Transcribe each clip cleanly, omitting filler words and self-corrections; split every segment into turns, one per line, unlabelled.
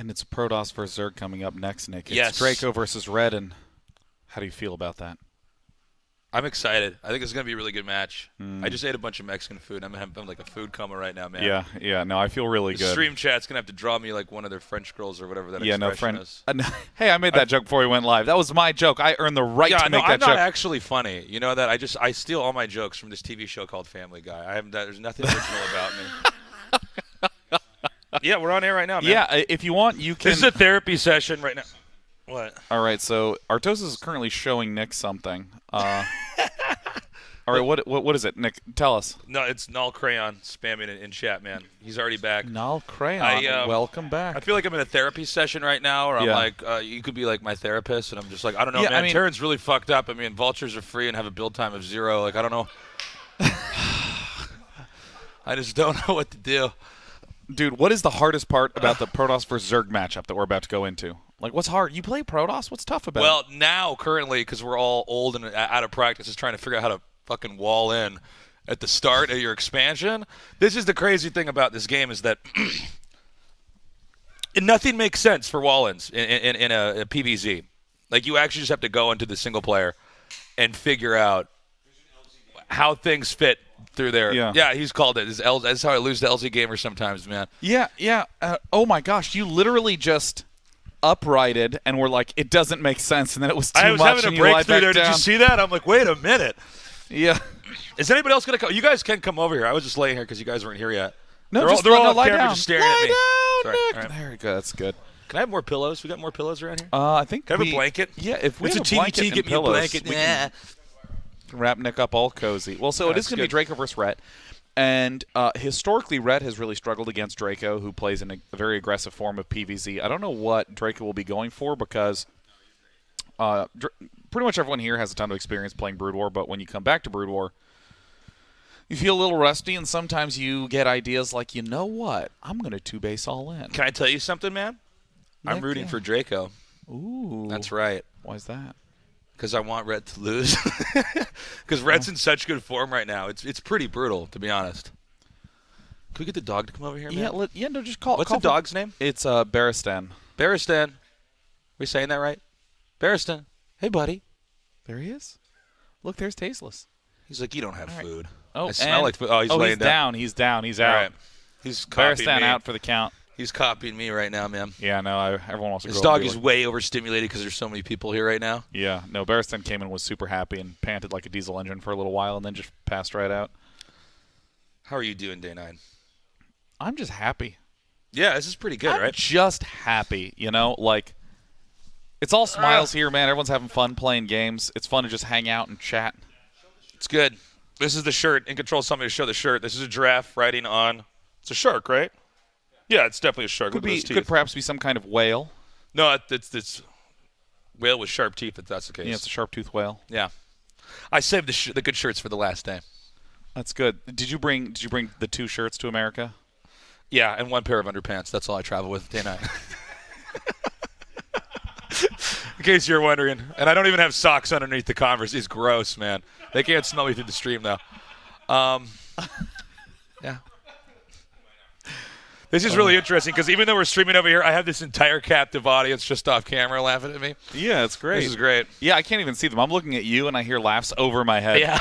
And it's Protoss versus Zerg coming up next, Nick. It's
Yes.
Draco versus Red, and how do you feel about that?
I'm excited. I think it's going to be a really good match. I just ate a bunch of Mexican food. I'm like a food coma right now, man.
Yeah. No, I feel really
The
good.
stream chat's going to have to draw me like one of their French girls or whatever that expression is.
Hey, I made that joke before we went live. That was my joke. I earned the right to make that
I'm
joke.
not actually funny. You know that I steal all my jokes from this TV show called Family Guy. There's nothing original about me. Yeah, we're on air right now, man.
Yeah, if you want, you can.
This is a therapy session right now. What?
All right, so Artosis is currently showing Nick something. All right, what is it, Nick? Tell us.
No, it's Null Crayon spamming it in chat, man. He's already back.
Null Crayon, welcome back.
I feel like I'm in a therapy session right now, or I'm like, you could be like my therapist, and I'm just like, I don't know, man. I mean, Terran's really fucked up. I mean, vultures are free and have a build time of 0. Like, I don't know. I just don't know what to do.
Dude, what is the hardest part about the Protoss versus Zerg matchup that we're about to go into? Like, what's hard? You play Protoss? What's tough about it?
Well, now, currently, because we're all old and out of practice, is trying to figure out how to fucking wall in at the start of your expansion. This is the crazy thing about this game is that nothing makes sense for wall-ins in a PvZ. Like, you actually just have to go into the single player and figure out how things fit through there. Yeah, he's called it. That's how I lose to LZ Gamer sometimes, man.
Yeah. Oh, my gosh. You literally just uprighted and were like, it doesn't make sense, and then it was too much.
I was having a breakthrough there.
Down.
Did you see that? I'm like, wait a minute.
Yeah.
Is anybody else going to come? You guys can come over here. I was just laying here because you guys weren't here yet.
No,
they're all
lie
camera
down.
just staring
lie
at me.
Down,
Sorry.
Nick.
Right.
There you go. That's good.
Can I have more pillows? We got more pillows around here?
I think
Can I have a blanket?
Yeah, if we
it's
have
a
blanket
TBT,
and
get me
pillows,
a blanket.
we can wrap Nick up all cozy. Well, so it is going to be Draco versus Rhett. And historically, Red has really struggled against Draco, who plays in a very aggressive form of PvZ. I don't know what Draco will be going for because pretty much everyone here has a ton of experience playing Brood War, but when you come back to Brood War, you feel a little rusty, and sometimes you get ideas like, you know what, I'm going to 2-base all in.
Can I tell you something, man?
Nick,
I'm rooting for Draco.
Ooh.
That's right.
Why is that?
Because I want Red to lose. Because Red's in such good form right now. It's pretty brutal, to be honest. Can we get the dog to come over here, man?
No, just call.
What's the dog's name?
It's Barristan.
Barristan. Are we saying that right? Barristan. Hey, buddy.
There he is. Look, there's Tasteless.
He's like, you don't have food.
Oh,
I smell like food. Oh, he's laying down.
He's down. He's out.
All right. He's copying
Barristan
me.
out for the count.
He's copying me right now, man.
Yeah, no, everyone wants to go.
This dog is way overstimulated because there's so many people here right now.
Yeah, no, Barristan came in, was super happy, and panted like a diesel engine for a little while, and then just passed right out.
How are you doing, Day 9?
I'm just happy.
Yeah, this is pretty good,
I'm
right?
just happy, like, it's all smiles here, man. Everyone's having fun playing games. It's fun to just hang out and chat.
It's good. This is the shirt. In control, somebody to show the shirt. This is a giraffe riding on. It's a shark, right? Yeah, it's definitely a shark.
Could perhaps be some kind of whale.
No, it's whale with sharp teeth. If that's the case.
Yeah, it's a sharp-toothed whale.
Yeah, I saved the good shirts for the last day.
That's good. Did you bring the 2 shirts to America?
Yeah, and 1 pair of underpants. That's all I travel with Day 9. In case you're wondering, and I don't even have socks underneath the Converse. It's gross, man. They can't smell me through the stream though. Yeah. This is really interesting because even though we're streaming over here, I have this entire captive audience just off camera laughing at me.
Yeah, it's great.
This is great.
Yeah, I can't even see them. I'm looking at you, and I hear laughs over my head.
Yeah.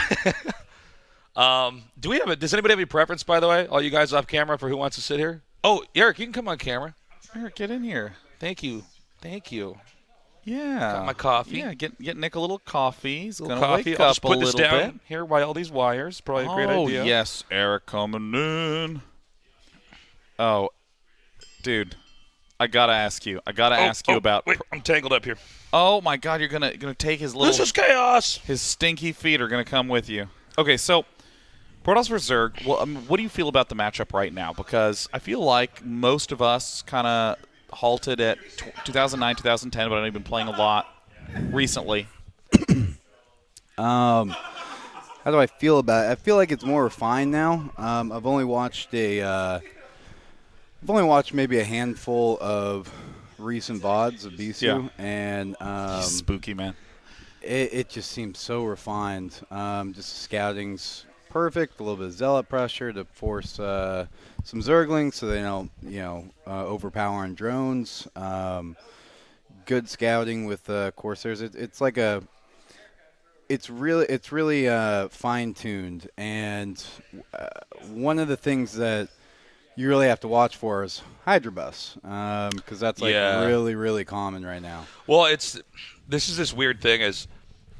Does anybody have any preference, by the way? All you guys off camera for who wants to sit here? Oh, Eric, you can come on camera.
Eric, get in here.
Thank you.
Yeah.
Got my coffee.
Yeah, get Nick a little coffee. He's going to
coffee.
wake
I'll
up
just put
a
this
little
down
bit.
here by all these wires. Probably a great idea.
Oh, yes, Eric coming in. Oh, dude, I gotta ask you. About.
Wait, I'm tangled up here.
Oh my God, you're gonna take his little.
This is chaos.
His stinky feet are gonna come with you. Okay, so Protoss vs Zerg. Well, what do you feel about the matchup right now? Because I feel like most of us kind of halted at 2009, 2010, but I've been playing a lot recently.
How do I feel about it? I feel like it's more refined now. I've only watched maybe a handful of recent VODs of Bisu, and
He's spooky, man.
it just seems so refined. Just scouting's perfect. A little bit of zealot pressure to force some Zerglings so they don't, overpowering drones. Good scouting with Corsairs. It's like it's really fine tuned, and one of the things that you really have to watch for is Hydra Bus, because that's really, really common right now.
Well, this is this weird thing is,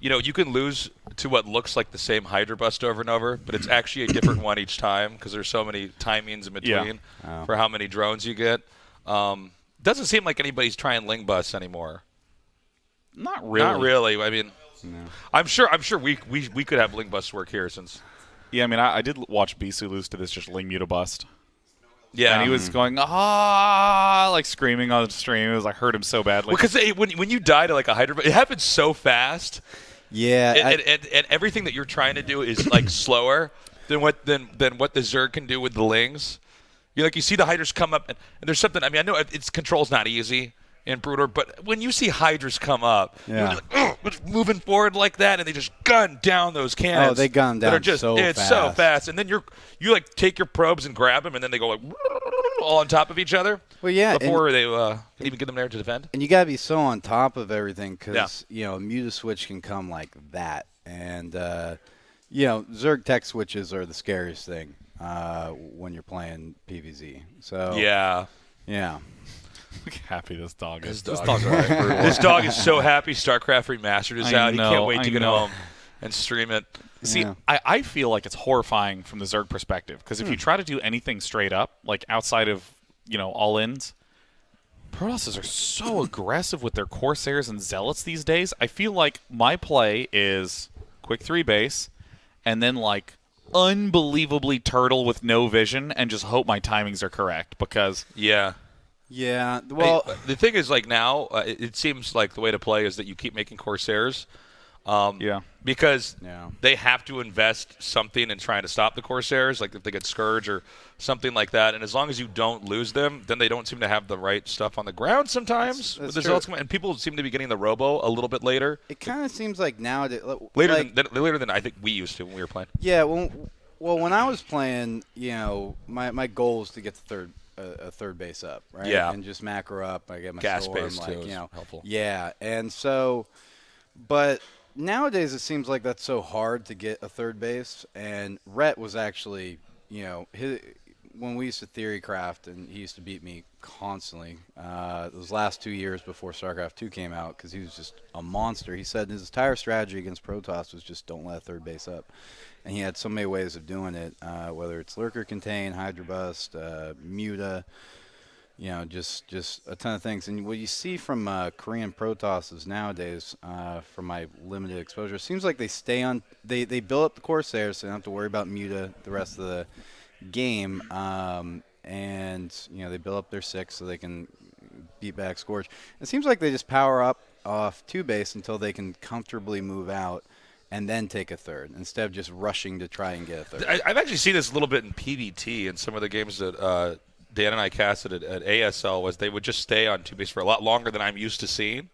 you can lose to what looks like the same Hydra Bust over and over, but it's actually a different one each time because there's so many timings in between for how many drones you get. Doesn't seem like anybody's trying Ling Bus anymore.
Not really.
Not really. I mean, no. I'm sure we could have Ling Bus work here since.
Yeah, I mean, I did watch Bisu lose to this just Ling Mutabust.
Yeah,
and he was going like screaming on the stream. It was like hurt him so badly.
Because when you die to like a Hydra, it happens so fast.
Yeah,
and everything that you're trying to do is like slower than what the Zerg can do with the Lings. You see the Hydras come up, and there's something. I mean, I know its control's not easy in Bruitor, but when you see Hydras come up, you're like, it's moving forward like that, and they just gun down those cannons.
Oh, they gun down
it's so fast. And then you like take your probes and grab them, and then they go like all on top of each other.
Well, yeah,
before they can even get them there to defend.
And you gotta be so on top of everything because a Muta switch can come like that, and Zerg tech switches are the scariest thing when you're playing PvZ. So yeah.
Look how happy this dog is.
This dog is so happy Starcraft Remastered is out. He can't wait to get home and stream it.
See, I feel like it's horrifying from the Zerg perspective because if you try to do anything straight up, like outside of all-ins, Protosses are so aggressive with their Corsairs and Zealots these days. I feel like my play is quick 3 base and then like unbelievably turtle with no vision and just hope my timings are correct because
Yeah, well,
the thing is, like now, it seems like the way to play is that you keep making Corsairs, because they have to invest something in trying to stop the Corsairs, like if they get Scourge or something like that. And as long as you don't lose them, then they don't seem to have the right stuff on the ground sometimes.
That's
with the and people seem to be getting the Robo a little bit later.
It kind of seems like nowadays
later than I think we used to when we were playing.
Yeah, well, when I was playing, my goal was to get the third base up, right?
Yeah.
And just macro up. I get my
gas
storm,
base too, helpful.
Yeah, and so, but nowadays it seems like that's so hard to get a third base. And Rhett was actually, when we used to theory craft, and he used to beat me constantly. Those last 2 years before StarCraft 2 came out, because he was just a monster. He said his entire strategy against Protoss was just don't let a third base up. And he had so many ways of doing it, whether it's Lurker Contain, Hydra Bust, Muta, just a ton of things. And what you see from Korean Protosses nowadays, from my limited exposure, it seems like they stay on. They build up the Corsairs, so they don't have to worry about Muta the rest of the game. And they build up their 6 so they can beat back Scorch. It seems like they just power up off 2 base until they can comfortably move out and then take a third instead of just rushing to try and get a third.
I've actually seen this a little bit in PvT in some of the games that Dan and I casted at ASL. Was they would just stay on 2 base for a lot longer than I'm used to seeing.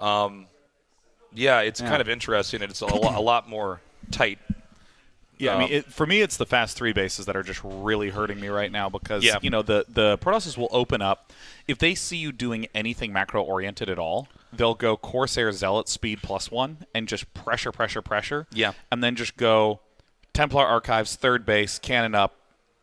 It's kind of interesting, and it's a lot more tight.
Yeah, I mean, for me, it's the fast 3 bases that are just really hurting me right now because, the Protosses will open up. If they see you doing anything macro-oriented at all, they'll go Corsair Zealot speed +1 and just pressure.
Yeah.
And then just go Templar Archives, 3rd base, cannon up,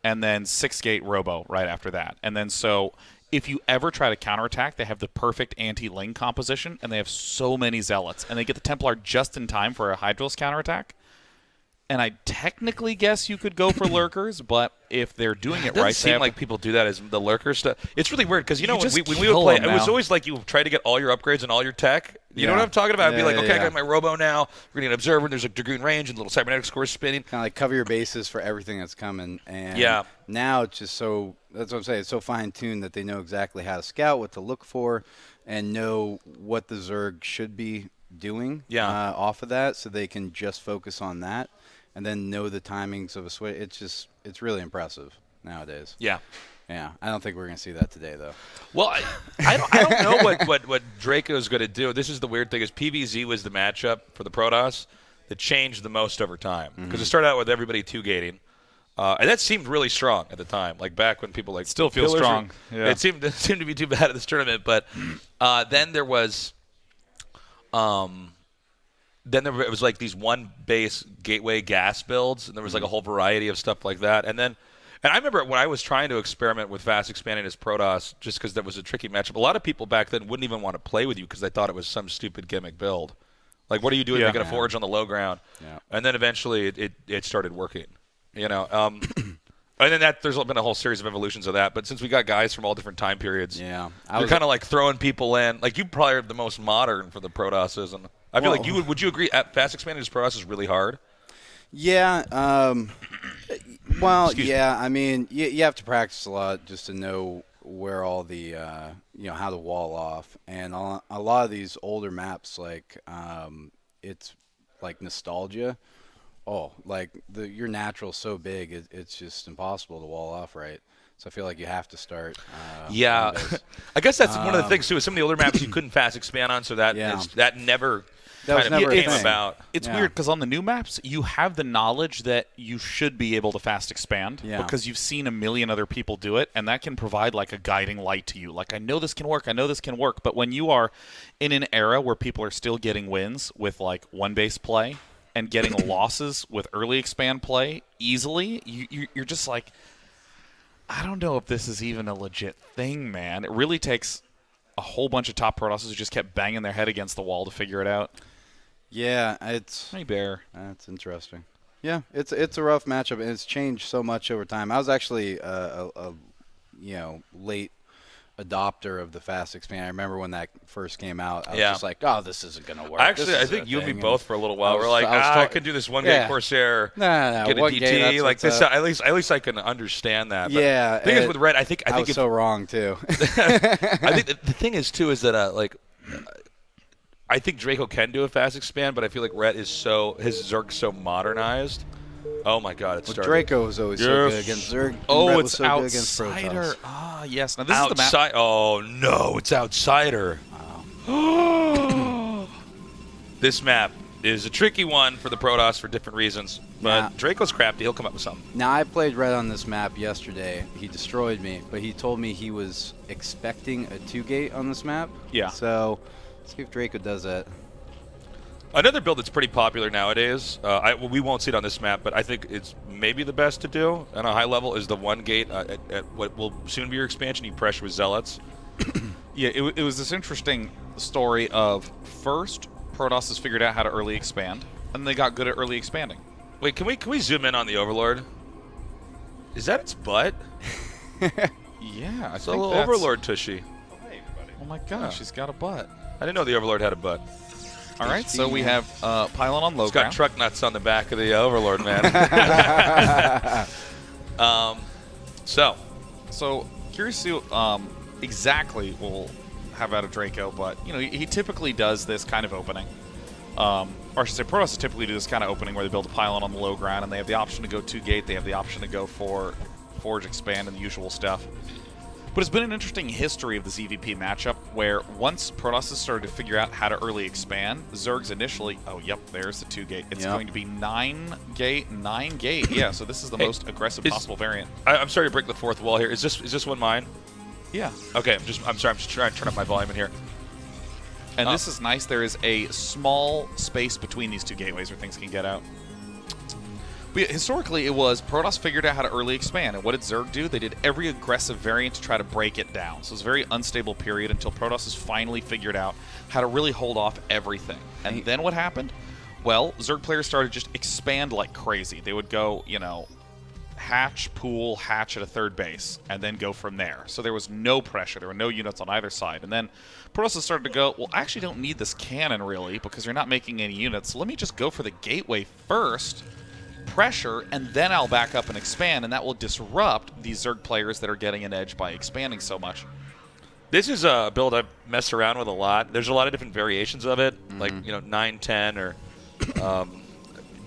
and then 6-gate Robo right after that. And then so if you ever try to counterattack, they have the perfect anti-Ling composition, and they have so many Zealots. And they get the Templar just in time for a Hydrals counterattattack. And I technically guess you could go for Lurkers, but if they're doing it right,
it doesn't seem like people do that as the Lurker stuff. It's really weird because when we would play, it was always like you try to get all your upgrades and all your tech. You know what I'm talking about? I'd be like, okay, I got my Robo now. We're getting an Observer. And there's a Dragoon range and little cybernetic scores spinning.
Kind of like cover your bases for everything that's coming. And now it's just so that's what I'm saying. It's so fine tuned that they know exactly how to scout, what to look for, and know what the Zerg should be doing off of that, so they can just focus on that. And then know the timings of a switch. It's really impressive nowadays.
Yeah.
I don't think we're going to see that today, though.
Well, I don't know what Draco's going to do. This is the weird thing is PvZ was the matchup for the Protoss, that changed the most over time. Because it started out with everybody 2-gating. And that seemed really strong at the time. Like back when people like
still feel strong. Yeah.
It seemed to be too bad at this tournament. But then there was it was like these one base gateway gas builds, and there was like a whole variety of stuff like that. And I remember when I was trying to experiment with fast expanding as Protoss, just because that was a tricky matchup. A lot of people back then wouldn't even want to play with you because they thought it was some stupid gimmick build. Like, what are you doing making a forge on the low ground? Yeah. And then eventually it started working. You know, and then there's been a whole series of evolutions of that. But since we got guys from all different time periods, you're kind of like throwing people in. Like, you probably are the most modern for the Protosses, and I feel like would you agree? Fast expanding as Protoss is really hard.
Yeah. Well, yeah. I mean, you have to practice a lot just to know where all the how to wall off, and a lot of these older maps, like it's like nostalgia. Oh, like your natural's so big, it's just impossible to wall off right. So I feel like you have to start.
I guess that's one of the things too. Is some of the older maps you couldn't fast expand on, so that never.
That never
came about.
It's weird because on the new maps, you have the knowledge that you should be able to fast expand because you've seen a million other people do it, and that can provide like a guiding light to you. Like, I know this can work. But when you are in an era where people are still getting wins with like one base play and getting losses with early expand play easily, you're just like, I don't know if this is even a legit thing, man. It really takes a whole bunch of top Protosses who just kept banging their head against the wall to figure it out.
Yeah, it's...
Hey, Bear.
That's interesting. Yeah, it's a rough matchup, and it's changed so much over time. I was actually a late adopter of the fast expand. I remember when that first came out. I was just like, oh, this isn't going to work.
Actually, I think you and me both for a little while. We're like, I could do this one-gate Corsair, get a DT. Like this, at least I can understand that. But
yeah.
The thing is with Red, I think
I was so wrong too.
I think the thing is too is that I think Draco can do a fast expand, but I feel like Red is his Zerg's so modernized. Oh my God, it's starting.
Draco was always so good against Zerg.
Oh, it's so Outsider. Ah, yes. Now this is the map.
Oh no, it's Outsider. Wow. This map is a tricky one for the Protoss for different reasons, but Draco's crafty. He'll come up with something.
Now, I played Red on this map yesterday. He destroyed me, but he told me he was expecting a 2-gate on this map.
Yeah.
So, let's see if Draco does that.
Another build that's pretty popular nowadays, we won't see it on this map, but I think it's maybe the best to do on a high level, is the 1-gate at what will soon be your expansion. You pressure with Zealots.
Yeah, it was this interesting story of first Protoss has figured out how to early expand, and they got good at early expanding.
Wait, can we zoom in on the Overlord? Is that its butt?
Yeah,
it's a little Overlord tushy.
Oh, hey, everybody. Oh my gosh, she's got a butt.
I didn't know the Overlord had a butt.
All right, so we have Pylon on low
ground. It's
got
truck nuts on the back of the Overlord, man.
So curious to see exactly we'll have out of Draco, but he typically does this kind of opening. Or I should say Protoss typically do this kind of opening where they build a Pylon on the low ground, and they have the option to go 2-gate. They have the option to go for Forge Expand and the usual stuff. But it's been an interesting history of the ZVP matchup where once Protoss has started to figure out how to early expand, Zerg's initially, there's the 2-gate. It's going to be 9-gate. Yeah, so this is the most aggressive possible variant.
I'm sorry to break the fourth wall here. Is this one mine?
Yeah.
Okay, I'm sorry. I'm just trying to turn up my volume in here.
And this is nice. There is a small space between these two gateways where things can get out. But historically, it was Protoss figured out how to early expand. And what did Zerg do? They did every aggressive variant to try to break it down. So it was a very unstable period until Protoss has finally figured out how to really hold off everything. And then what happened? Well, Zerg players started to just expand like crazy. They would go, hatch, pool, hatch at a third base, and then go from there. So there was no pressure. There were no units on either side. And then Protoss started to go, well, I actually don't need this cannon, really, because you're not making any units. So let me just go for the gateway first, pressure, and then I'll back up and expand, and that will disrupt these Zerg players that are getting an edge by expanding so much.
This is a build I've messed around with a lot. There's a lot of different variations of it, like 9-10 or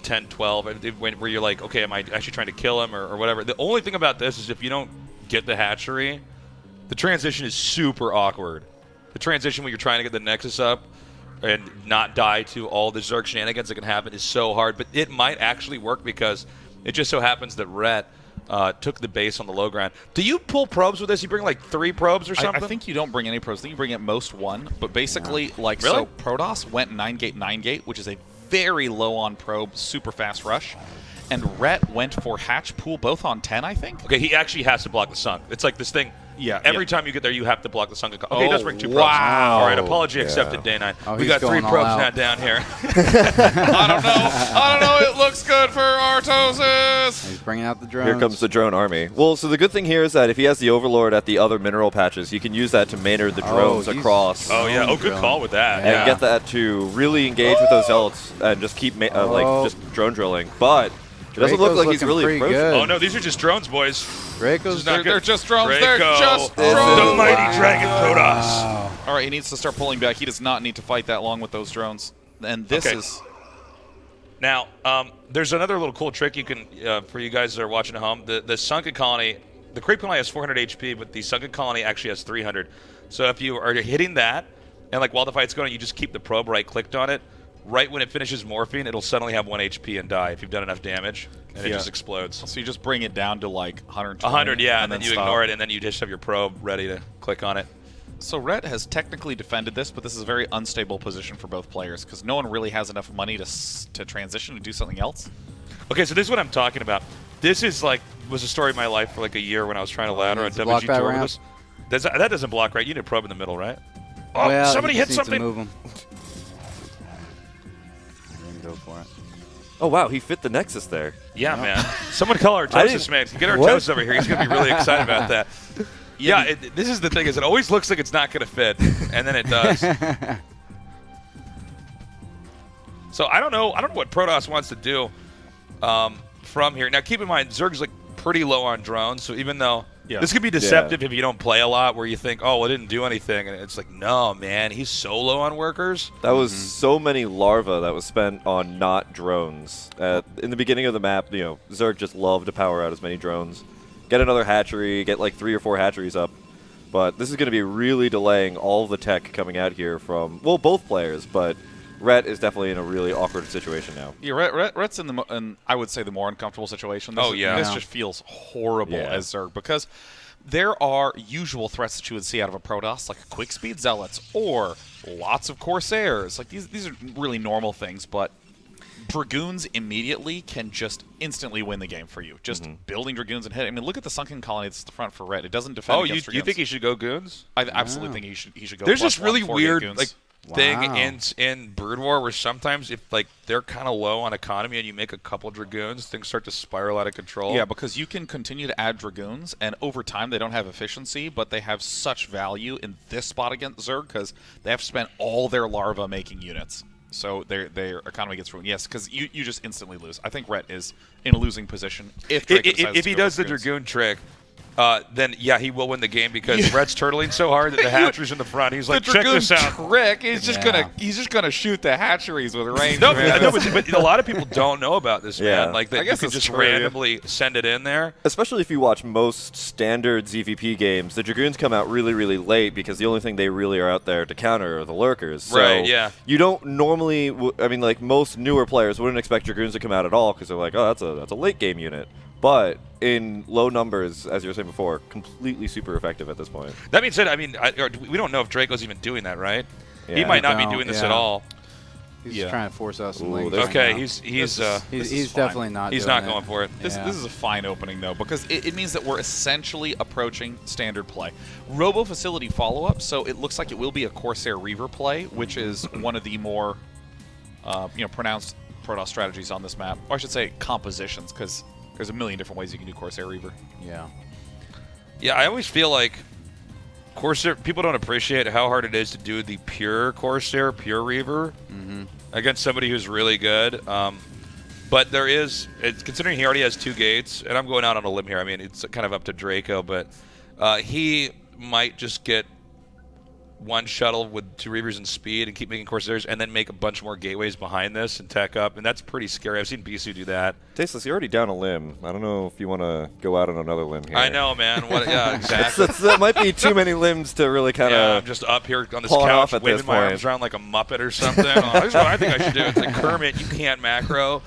10-12, where you're like, okay, am I actually trying to kill him or whatever. The only thing about this is if you don't get the hatchery, the transition is super awkward. The transition when you're trying to get the Nexus up, and not die to all the Zerg shenanigans that can happen is so hard. But it might actually work because it just so happens that Rhett took the base on the low ground. Do you pull probes with this? You bring like 3 probes or something?
I think you don't bring any probes. I think you bring at most 1. But basically, like,
really?
so Protoss went 9-gate, which is a very low on probe, super fast rush. And Rhett went for hatch pool both on 10, I think.
Okay, he actually has to block the sunk. It's like this thing.
Yeah.
Every time you get there, you have to block the sunken. Okay,
Oh,
he does bring 2 probes.
wow.
All right, apology accepted, day 9.
Oh,
we
he's
got 3
going all
probes
out.
now down here.
I don't know. It looks good for Artosis.
He's bringing out the drones.
Here comes the drone army. Well, so the good thing here is that if he has the Overlord at the other mineral patches, he can use that to Maynard the drones
he's-
across.
Oh, yeah. Oh, good
Drone.
call with that.
And get that to really engage with those zealots and just keep like just drone drilling. But it doesn't look
Draco's
like he's
looking
really
pretty
approaching.
good.
Oh, no, these are just drones, boys.
Draco's
not good.
They're just drones.
Draco.
They're just
This
drones.
The mighty dragon Protoss.
All right, he needs to start pulling back. He does not need to fight that long with those drones. And this
Okay.
is...
Now, there's another little cool trick you can, for you guys that are watching at home. The sunken colony, the creep colony has 400 HP, but the sunken colony actually has 300. So if you are hitting that, and like while the fight's going, you just keep the probe right-clicked on it. Right when it finishes morphing, it'll suddenly have 1 HP and die if you've done enough damage, and it
Yeah.
just explodes.
So you just bring it down to like 120.
100, yeah, and then you
stop.
ignore it, and then you just have your probe ready to click on it.
So Rhett has technically defended this, but this is a very unstable position for both players because no one really has enough money to transition to do something else.
Okay, so this is what I'm talking about. This is like was a story of my life for like a year when I was trying to ladder on
needs to block
WG
that
Tour
ramp.
with this. That doesn't block, right? You need a probe in the middle, right? Oh,
Well,
somebody
he
hit
just needs to
something.
move him. Go for it.
Oh, wow, he fit the Nexus there.
Yeah, man. Someone call
I
Artosis,
didn't-
man. Get
What?
Artosis over here. He's going to be really excited about that. Yeah, this is the thing is it always looks like it's not going to fit, and then it does. So I don't know what Protoss wants to do from here. Now, keep in mind, Zerg's like pretty low on drones, so even though this could be deceptive if you don't play a lot, where you think, oh, well, it didn't do anything, and it's like, no, man, he's so low on workers.
That was so many larvae that was spent on not drones. In the beginning of the map, Zerg just loved to power out as many drones. Get another hatchery, get like 3 or 4 hatcheries up. But this is going to be really delaying all the tech coming out here from, well, both players, but Rhett is definitely in a really awkward situation now.
Yeah, Rhett's in I would say the more uncomfortable situation. This
Yeah.
just feels horrible
Yeah.
as Zerg because there are usual threats that you would see out of a Protoss, like quick speed zealots or lots of Corsairs. Like these are really normal things, but Dragoons immediately can just instantly win the game for you. Just building Dragoons and hitting. I mean, look at the sunken colony that's at the front for Rhett. It doesn't defend
Oh,
against
you
Dragoons.
think he should go goons?
I absolutely think he should go.
There's
plus
this really
1 4 gate
weird
goons.
like thing
Wow.
in Brood War where sometimes if like they're kind of low on economy and you make a couple Dragoons, things start to spiral out of control.
Yeah, because you can continue to add Dragoons, and over time they don't have efficiency, but they have such value in this spot against Zerg because they have spent all their larvae making units. So their economy gets ruined. Yes, because you just instantly lose. I think Rhett is in a losing position if Draco decides
If
to
he
go
does the
with Dragoons.
Dragoon trick, then yeah, he will win the game because Rhett's turtling so hard that the hatcheries in the front. He's like,
the
check
Dragoon
this out.
trick, he's just gonna shoot the hatcheries with range.
No,
man.
but a lot of people don't know about this,
Yeah.
man. Like, that
I
you
guess
can
it's
just
true, yeah.
randomly send it in there.
Especially if you watch most standard ZVP games, the Dragoons come out really, really late because the only thing they really are out there to counter are the lurkers. So
Right, yeah.
You don't normally, like most newer players wouldn't expect Dragoons to come out at all because they're like, oh, that's a late game unit. But in low numbers, as you were saying before, completely super effective at this point.
That being said, we don't know if Draco's even doing that, right? He
Yeah.
might not be
No,
doing this
yeah.
at all.
He's
Yeah.
just trying to force us some
Ooh,
links.
there's-
right
Okay,
now.
he's
This
he's
is fine.
definitely not.
he's
doing
not
it.
going for it.
This
Yeah.
is a fine opening, though, because it means that we're essentially approaching standard play. Robo Facility follow-up, so it looks like it will be a Corsair Reaver play, which is one of the more pronounced Protoss strategies on this map. Or I should say compositions, because there's a million different ways you can do Corsair Reaver.
Yeah.
Yeah, I always feel like Corsair, people don't appreciate how hard it is to do the pure Corsair, pure Reaver against somebody who's really good. But there is, considering he already has 2 gates, and I'm going out on a limb here. I mean, it's kind of up to Draco, but he might just get one shuttle with 2 Reavers and speed and keep making Corsairs, and then make a bunch more gateways behind this and tech up, and that's pretty scary. I've seen BSU do that.
Tasteless, you're already down a limb. I don't know if you want to go out on another limb here.
I know, man. Yeah, exactly.
That might be too many limbs to really kind of.
Yeah, I'm just up here on this
pulling
couch,
off at
waving
this
my
point.
arms around like a Muppet or something. Here's what I think I should do. It's like, Kermit, you can't macro.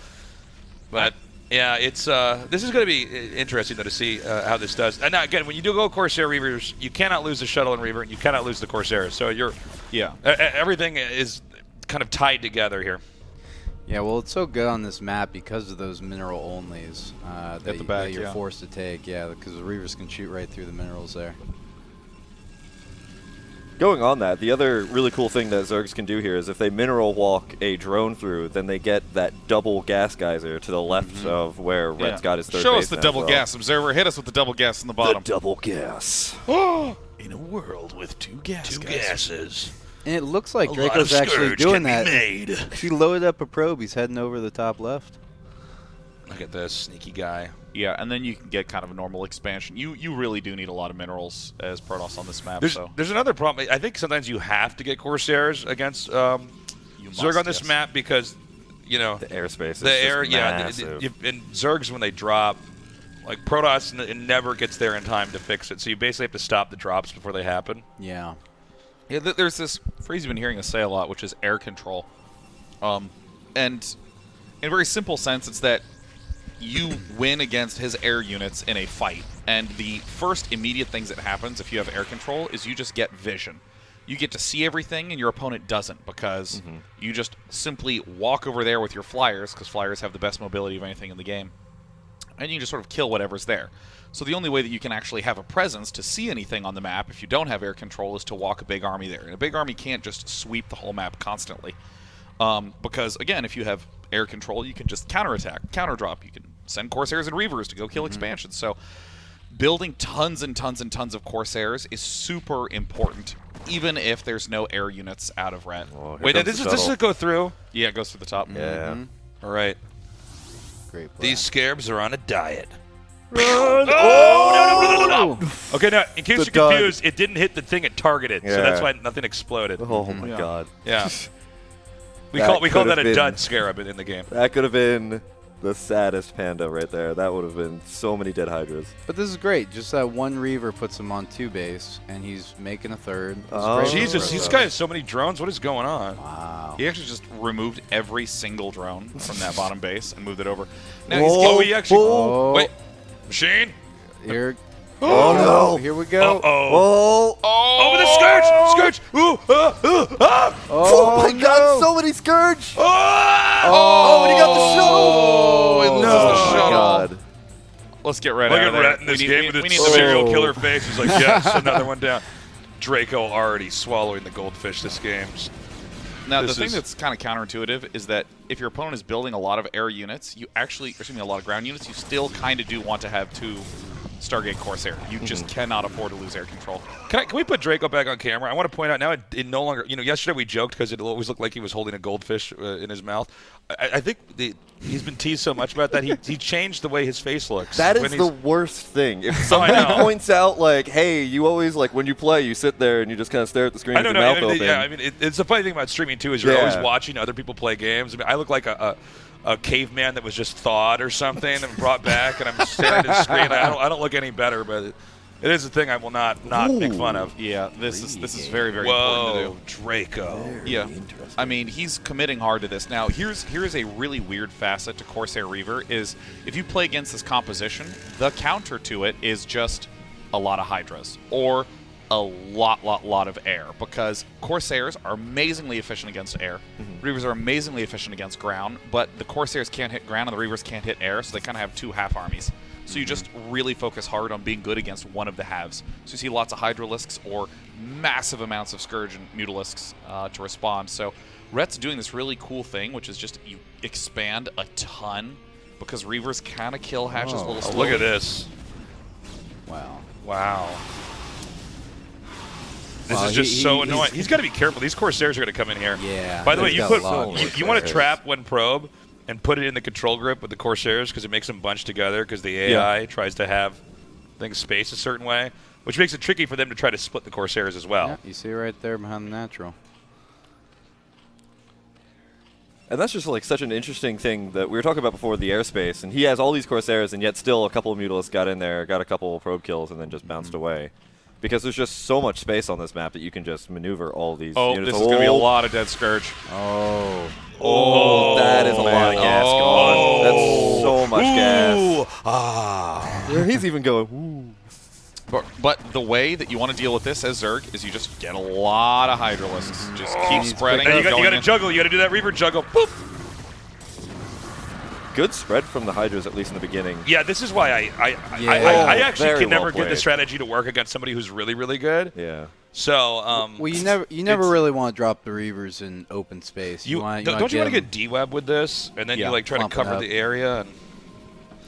But yeah, it's this is going to be interesting though to see how this does. And now again, when you do go Corsair Reavers, you cannot lose the shuttle and Reaver, and you cannot lose the Corsairs. So everything is kind of tied together here.
Yeah, well, it's so good on this map because of those mineral onlys that you're forced to take. Yeah, because the Reavers can shoot right through the minerals there.
Going on that, the other really cool thing that Zergs can do here is if they mineral walk a drone through, then they get that double gas geyser to the left of where Rhett's got his third
Show
base
us the
now
double
as well.
gas, Observer. Hit us with the double gas in the bottom.
The double gas.
In a world with 2 gas
gases.
And it looks like
A lot
Draco's
of
actually
scourge
doing
can be
that.
made.
He loaded up a probe. He's heading over the top left.
Look at this sneaky guy.
Yeah, and then you can get kind of a normal expansion. You really do need a lot of minerals as Protoss on this map.
There's another problem. I think sometimes you have to get Corsairs against Zerg on this map because, you know,
The airspace is
the air,
just massive.
and Zergs when they drop, like Protoss it never gets there in time to fix it. So you basically have to stop the drops before they happen.
Yeah.
Yeah, there's this phrase you've been hearing us say a lot, which is air control. And in a very simple sense, it's that you win against his air units in a fight. And the first immediate things that happens if you have air control is you just get vision. You get to see everything, and your opponent doesn't because you just simply walk over there with your flyers, because flyers have the best mobility of anything in the game. And you just sort of kill whatever's there. So the only way that you can actually have a presence to see anything on the map if you don't have air control is to walk a big army there. And a big army can't just sweep the whole map constantly. Because, again, if you have air control, you can just counterattack, counter-drop. You can send Corsairs and Reavers to go kill expansions. So building tons and tons and tons of Corsairs is super important, even if there's no air units out of Ret.
Oh,
Wait, now, does this go through?
Yeah, it goes through the top.
Yeah.
All right.
Great play.
These scarabs are on a diet.
Oh!
Okay, now, in case
The
you're
dud.
confused, it didn't hit the thing it targeted, so
Yeah.
that's why nothing exploded.
Oh my god.
Yeah. We
That
call that
could've
a
been-
dud scarab in the game.
That could have been the saddest panda right there. That would have been so many dead hydras.
But this is great. Just that one Reaver puts him on 2 base, and he's making a third. This is
Oh.
great for
Jesus,
Protoss.
this guy has so many drones. What is going on?
Wow.
He actually just removed every single drone from that bottom base and moved it over. Now
Oh, he actually.
Oh.
Wait, machine.
Here.
Oh no!
Here we go.
Oh.
Oh!
Over the scourge! Scourge! Ooh!
Oh my god,
no.
so many Scourge!
Oh!
and he got the shuttle!
Oh, he loses
No,
the shuttle.
god.
Let's get right
Look
out
at
of there.
Rhett in this
we
game
need,
with
we
its
need the
serial
Oh.
killer face. He's like, yes, another one down. Draco already swallowing the goldfish this game.
Now,
This
the thing
is-
that's kind of counterintuitive is that if your opponent is building a lot of air units, you actually, excuse me, a lot of ground units, you still kind of do want to have 2 Stargate Corsair. You just cannot afford to lose air control.
Can we put Draco back on camera? I want to point out now it no longer. You know, yesterday we joked because it always looked like he was holding a goldfish in his mouth. I think he's been teased so much about that he changed the way his face looks.
That
when
is
he's-
the worst thing. If somebody
know.
points out, like, hey, you always, like, when you play, you sit there and you just kind of stare at the screen
I
with
don't
your
know.
mouth open.
Yeah, I mean, it's the funny thing about streaming too is you're
Yeah.
always watching other people play games. I mean, I look like a caveman that was just thawed or something and brought back, and I'm staring at the screen. I don't look any better, but it is a thing I will not make fun of.
Yeah, this is very, very important to
Whoa,
do.
Draco.
Yeah, I mean, he's committing hard to this. Now, here's a really weird facet to Corsair Reaver is if you play against this composition, the counter to it is just a lot of Hydras or a lot of air, because Corsairs are amazingly efficient against air. Reavers are amazingly efficient against ground, but the Corsairs can't hit ground and the Reavers can't hit air, so they kind of have 2 half armies. So you just really focus hard on being good against one of the halves. So you see lots of Hydralisks or massive amounts of Scourge and Mutalisks to respond. So Rhett's doing this really cool thing, which is just you expand a ton because Reavers kind of kill hatches a little
Oh,
slowly.
look at this.
Wow.
Wow. This
Wow,
is just so
he's-
annoying. He's got to be careful. These Corsairs are going to come in here.
Yeah.
By the way,
he's
you
got
put
a lot of
you want to
Corsairs.
trap one probe and put it in the control group with the Corsairs because it makes them bunch together because the AI tries to have things spaced a certain way. which makes it tricky for them to try to split the Corsairs as well.
Yeah, you see right there behind the natural.
And that's just like such an interesting thing that we were talking about before, the airspace. And he has all these Corsairs, and yet still a couple of Mutalisks got in there, got a couple of probe kills, and then just bounced away. Because there's just so much space on this map that you can just maneuver all these units.
This is going to be a lot of Dead Scourge.
That is a lot of gas gone. That's so much gas. Yeah, he's even going, ooh.
But the way that you want to deal with this as Zerg is you just get a lot of Hydralisks. Just keep spreading.
And you got to juggle. You got to do that Reaver juggle. Boop.
Good spread from the Hydras, at least in the beginning.
Yeah, this is why I actually can never get the strategy to work against somebody who's really, really good.
Yeah.
So,
well, you never really want to drop the Reavers in open space.
Don't you want to get D-Web with this, and then you like try to cover the area? And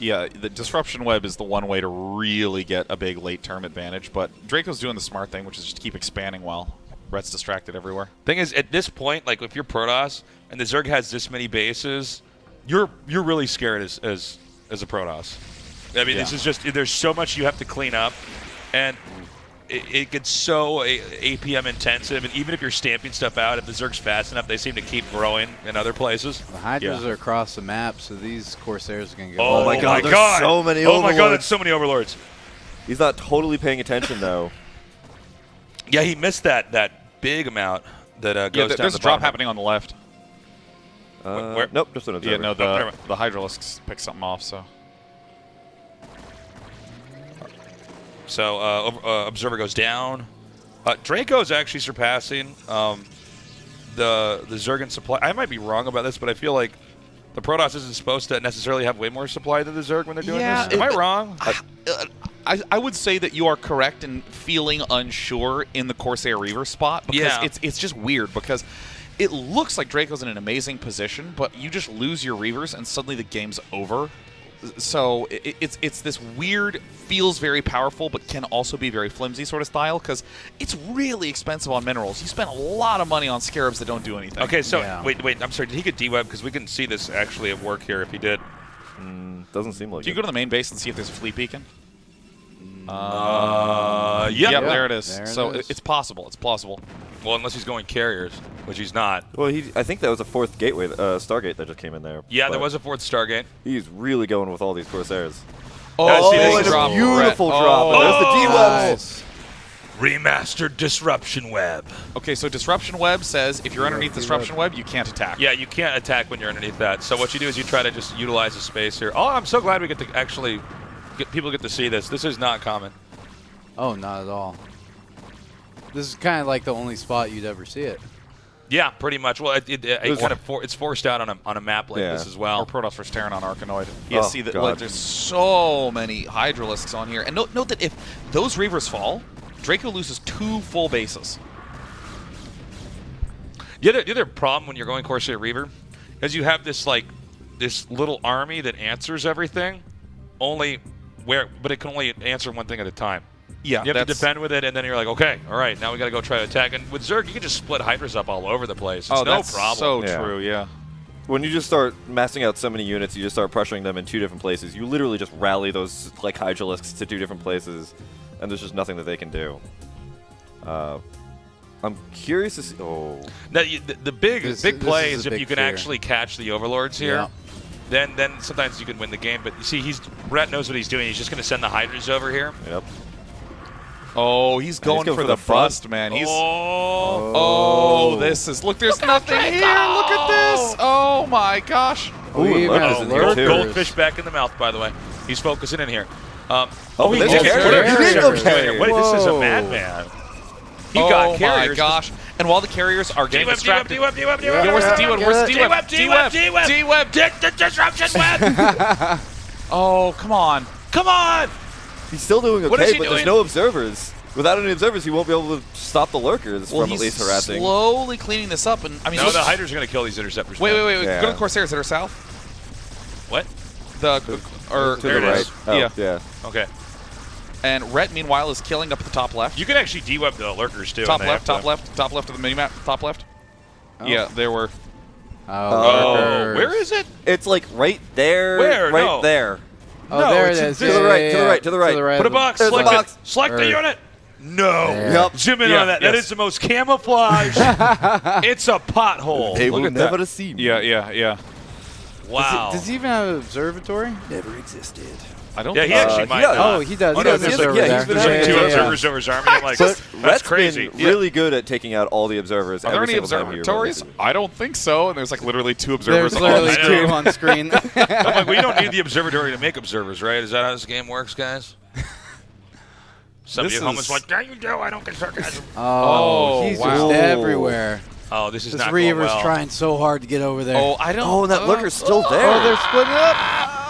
yeah, the Disruption Web is the one way to really get a big late-term advantage, but Draco's doing the smart thing, which is just keep expanding while Rhett's distracted everywhere.
Thing is, at this point, like if you're Protoss and the Zerg has this many bases, you're really scared as a Protoss. I mean, this is just there's so much you have to clean up, and it gets so APM intensive. And even if you're stamping stuff out, if the Zerg's fast enough, they seem to keep growing in other places.
The Hydras are across the map, so these Corsairs are going to go.
Oh my god!
There's so many Overlords.
Oh my god! That's so many Overlords.
He's not totally paying attention though.
Yeah, he missed that big amount that goes down.
There's a drop happening on the left.
Where?
Nope, just an observer.
Yeah, no, the Hydralisks picked something off, so.
So Observer goes down. Draco's actually surpassing the Zerg supply. I might be wrong about this, but I feel like the Protoss isn't supposed to necessarily have way more supply than the Zerg when they're doing this. Am I wrong?
I would say that you are correct in feeling unsure in the Corsair Reaver spot because it's just weird because it looks like Draco's in an amazing position, but you just lose your Reavers and suddenly the game's over. So it's this weird, feels very powerful, but can also be very flimsy sort of style because it's really expensive on minerals. You spend a lot of money on Scarabs that don't do anything.
Okay, so wait, I'm sorry. Did he get D-Web? Because we can see this actually at work here if he did.
Doesn't seem like
Do you go to the main base and see if there's a fleet beacon?
Yep,
there it is. It's possible. It's plausible.
Well, unless he's going carriers, which he's not.
Well, I think that was a fourth gateway, Stargate that just came in there.
Yeah, there was a fourth Stargate.
He's really going with all these Corsairs.
It's
a beautiful drop. There's the D-Web.
Nice.
Remastered Disruption Web.
Okay, so Disruption Web says if you're underneath Disruption Web, you can't attack.
Yeah, you can't attack when you're underneath that. So what you do is you try to just utilize the space here. Oh, I'm so glad we get to actually people get to see this. This is not common.
Oh, not at all. This is kind of like the only spot you'd ever see it.
Yeah, pretty much. Well, it's forced out on a map like this as well.
Or Protoss vs. Terran on Arkanoid. You see that like, there's so many Hydralisks on here. And note that if those Reavers fall, Draco loses 2 full bases.
The other problem when you're going Corsair Reaver is you have this little army that answers everything, but it can only answer one thing at a time.
Yeah,
you have to defend with it, and then you're like, okay, all right, now we got to go try to attack. And with Zerg, you can just split Hydras up all over the place. It's no problem.
So true, yeah.
When you just start massing out so many units, you just start pressuring them in 2 different places. You literally just rally those like Hydralisks to 2 different places, and there's just nothing that they can do. I'm curious to see. Oh,
now, the big play is if you can actually catch the Overlords here.
Yeah.
Then sometimes you can win the game. But you see, Brett knows what he's doing. He's just going to send the Hydras over here.
Yep.
Oh, he's going for the bust, man. He's this is there's nothing here. Look at this. Oh my gosh.
Goldfish back in the mouth, by the way. He's focusing in here. He
did
carrier. Wait, this is a madman. He got carriers.
Oh my gosh. And while the carriers are getting distracted.
D-Web.
Where's the D-Web? Where's the D-Web? D-Web.
Take the Disruption Web.
Oh, come on.
Come on.
He's still doing
What is
okay,
he
but
doing?
there's no observers. Without any observers, he won't be able to stop the lurkers from at least harassing.
Slowly cleaning this up, and I mean,
no, the Hydras are going to kill these interceptors.
Wait.
Yeah.
Go to the Corsairs that are south.
What?
To
there
the
it
right.
is.
Oh,
Yeah.
Okay.
And Rhett, meanwhile, is killing up at the top left.
You can actually D-Web the lurkers too.
Top left of the minimap. Top left.
Oh.
Yeah, there were.
Oh,
where is it?
It's like right there.
Where?
Right
No.
there.
Oh,
No,
there it
it's
is.
to the right. To the right.
Put a box.
There's
Select
a box.
it. Select the unit. No.
Yep.
Zoom in on that. That is the most camouflage. It's a pothole.
They
Look
will
at
never
that.
see me.
Yeah.
Wow.
Does he even have an observatory?
Never existed.
I don't.
Yeah, he actually might.
Oh, he does.
Oh,
He
no,
does
there's
observer
like- yeah,
there.
he's been
There's like
Yeah,
two
yeah, yeah.
observers over his army. I'm like,
But
that's
Rhett's
crazy.
been really good at taking out all the observers.
Are there
every
any
single time he
observatories?
runs.
I don't think so. And there's like literally 2 observers.
There's
on
literally
I know.
2 on screen.
I'm like, well, you don't need the observatory to make observers, right? Is that how this game works, guys? Some of
This
you homies
is-
like, yeah, you do. I don't get sarcasm.
Oh, he's
wow.
just everywhere.
Oh, this is
This
not going
Reaver's
well.
trying so hard to get over there.
Oh, I don't.
Oh, and that lurker's still there.
Oh, they're splitting up.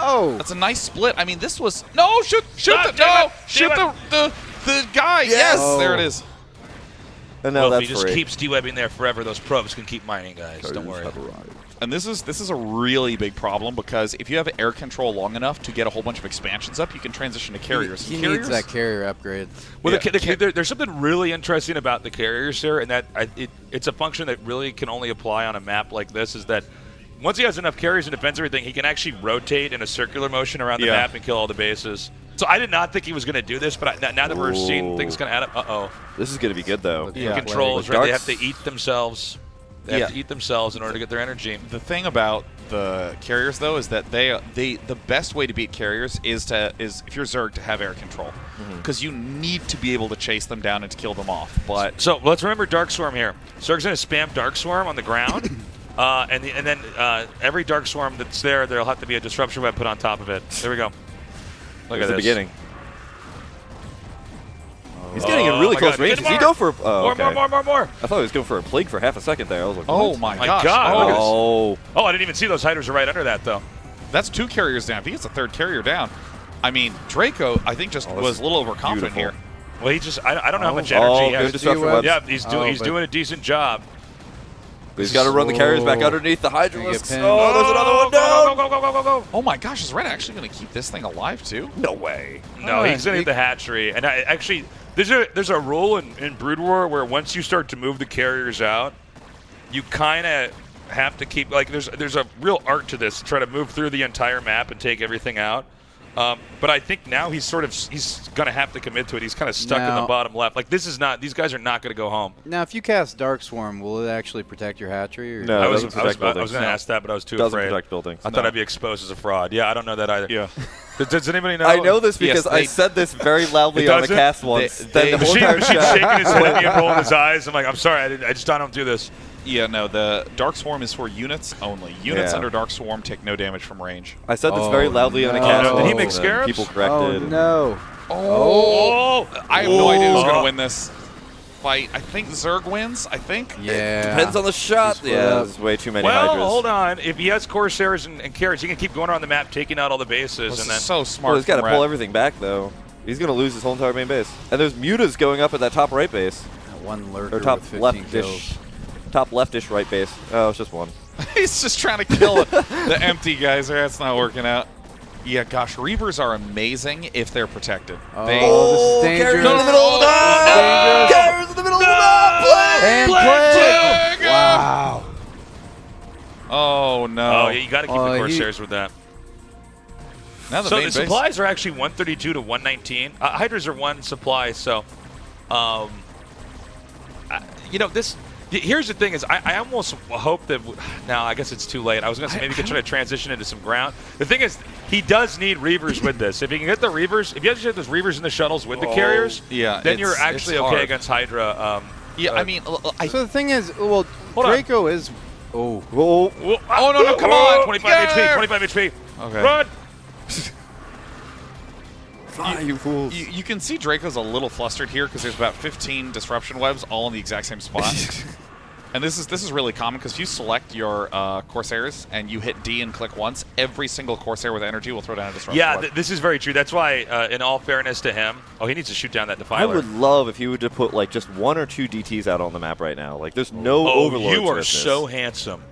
Oh.
That's a nice split. I mean, this was shoot
Ah,
the
damn it,
shoot
damn
the guy. Yes,
Oh.
there it is.
And now
Well, if
that's
he just
free.
keeps de-webbing there forever, those probes can keep mining, guys. Don't worry.
And this is a really big problem because if you have air control long enough to get a whole bunch of expansions up, you can transition to carriers.
He
carriers,
needs that carrier upgrade.
Well,
Yeah.
there's something really interesting about the carriers here, and that it's a function that really can only apply on a map like this, is that once he has enough carriers and defends everything, he can actually rotate in a circular motion around the map and kill all the bases. So I did not think he was going to do this, but now that we're seeing things kind of add up, uh-oh.
This is going to be good, though.
Yeah.
Controls,
With
right? They have
darts-
to eat themselves. They have to eat themselves in order to get their energy.
The thing about the carriers, though, is that the best way to beat carriers is if you're Zerg to have air control, because you need to be able to chase them down and to kill them off. But
So let's remember Dark Swarm here. Zerg's going to spam Dark Swarm on the ground, and then every Dark Swarm that's there'll have to be a disruption web put on top of it. There we go. Look at
the
this.
beginning. He's getting in
Oh
really
my
close
God.
range.
Get
Does he
more!
go for? Oh, okay.
More.
I thought he was going for a plague for half a second there. I was like,
oh
what?
my
My
gosh!
God, look at this.
Oh,
Oh, I didn't even see those hiders are right under that, though.
That's 2 carriers down. If he gets a 3rd carrier down, I mean Draco, I think just was a little overconfident
beautiful.
here.
Well, he just—I don't know how much
Oh,
energy he
good
has.
disruption webs.
Yeah, he's
but-
doing a decent job.
But he's got to run the carriers back
Oh.
underneath the
Gonna
Hydralisks.
get pinned.
Oh, there's another one down.
Go.
Oh my gosh, is Red actually going to keep this thing alive too?
No way.
No, he's going to hit the hatchery. And actually, there's a rule in Brood War where once you start to move the carriers out, you kind of have to keep, like, there's a real art to this, to try to move through the entire map and take everything out. But I think now he's going to have to commit to it. He's kind of stuck in the
Now-
bottom left. Like, these guys are not going to go home.
Now, if you cast Dark Swarm, will it actually protect your hatchery? Or
No.
I
it
was
doesn't
going
protect
to
buildings.
ask that, but I was too
Doesn't
afraid.
protect buildings.
I thought I'd be exposed as a fraud. Yeah, I don't know that either.
Yeah.
Does anybody know?
I know this because
Yes,
I
they-
said this very loudly
It
on a
doesn't?
cast once.
They-
Then the whole
Machine's
entire chat.
shaking his head and rolling his eyes. I'm like, I'm sorry, I just don't do this.
Yeah, no, the Dark Swarm is for units only. Units
Yeah.
under Dark Swarm take no damage from range.
I said this
Oh,
very loudly on a
no.
cast
Did he
once,
make
and
scarabs?
People
Oh,
corrected.
no.
Oh!
I have no idea who's going
Oh.
to win this fight. I think Zerg wins, I think.
Yeah.
Depends on the shot.
split
Yeah,
up.
there's way too many
Well,
Hydras.
hold on. If he has Corsairs and carrots, he can keep going around the map, taking out all the bases,
This
and
is
then
so smart.
Well, he's got to
from
pull
Red.
everything back, though. He's going to lose his whole entire main base. And there's mutas going up at that top right base.
That one lurker
Or top
with 15 kills.
leftish. Top leftish right base. Oh, it's just one.
He's just trying to kill the empty guys. That's not working out. Yeah, gosh, Reavers are amazing if they're protected.
Oh,
They,
this is dangerous.
Carriers in the middle of the map!
Dangerous.
Carriers in the middle of the map! Play!
And
Black
play. Wow.
oh, no.
oh, yeah, you got to keep the Corsairs with that.
Now the
So
main
the
base-
supplies are actually 132 to 119. Hydras are one supply, so, this. Here's the thing: is I almost hope that now I guess it's too late. I was going to say maybe we could try to transition into some ground. The thing is, he does need Reavers with this. If he can get the Reavers, if you actually have those Reavers in the shuttles with the carriers,
yeah,
then you're
it's
actually
hard.
okay against Hydra.
Yeah, I mean,
So the thing is, well,
Hold on.
Draco is. Oh.
Whoa.
Oh no, come on! 25
Yeah.
HP, 25 HP.
Okay.
Run!
Fly, you fools.
you can see Draco's a little flustered here because there's about 15 disruption webs all in the exact same spot. And this is really common because if you select your Corsairs and you hit D and click once, every single Corsair with energy will throw down a disruption
Yeah,
web.
this is very true. That's why, in all fairness to him, he needs to shoot down that Defiler.
I would love if you would to put like just 1 or 2 DTs out on the map right now. Like there's no overload.
you are
to this.
so handsome.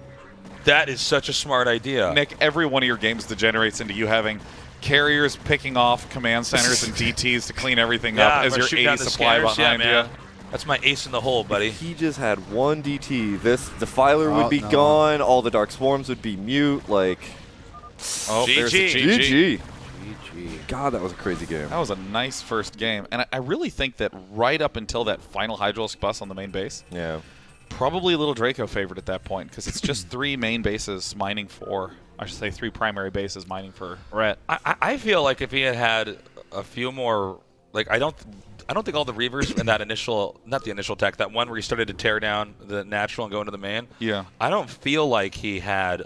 That is such a smart idea.
Nick, every one of your games degenerates into you having carriers picking off command centers and DTs to clean everything up as
I'm
your
shooting
80
down the
supply
scanners.
behind
yeah, man.
you.
That's my ace in the hole, buddy.
If he just had 1 DT, this Defiler
Oh,
would be
no.
gone. All the Dark Swarms would be mute. Like
Oh, there's a
GG.
GG.
GG.
GG.
God, that was a crazy game.
That was a nice first game. And I really think that right up until that final Hydraulics bus on the main base, probably a little Draco favorite at that point because it's just 3 main bases mining for, I should say 3 primary bases mining for Rhett.
I feel like if he had a few more, like I don't think all the Reavers in that initial, not the initial attack, that one where he started to tear down the natural and go into the main.
Yeah.
I don't feel like he had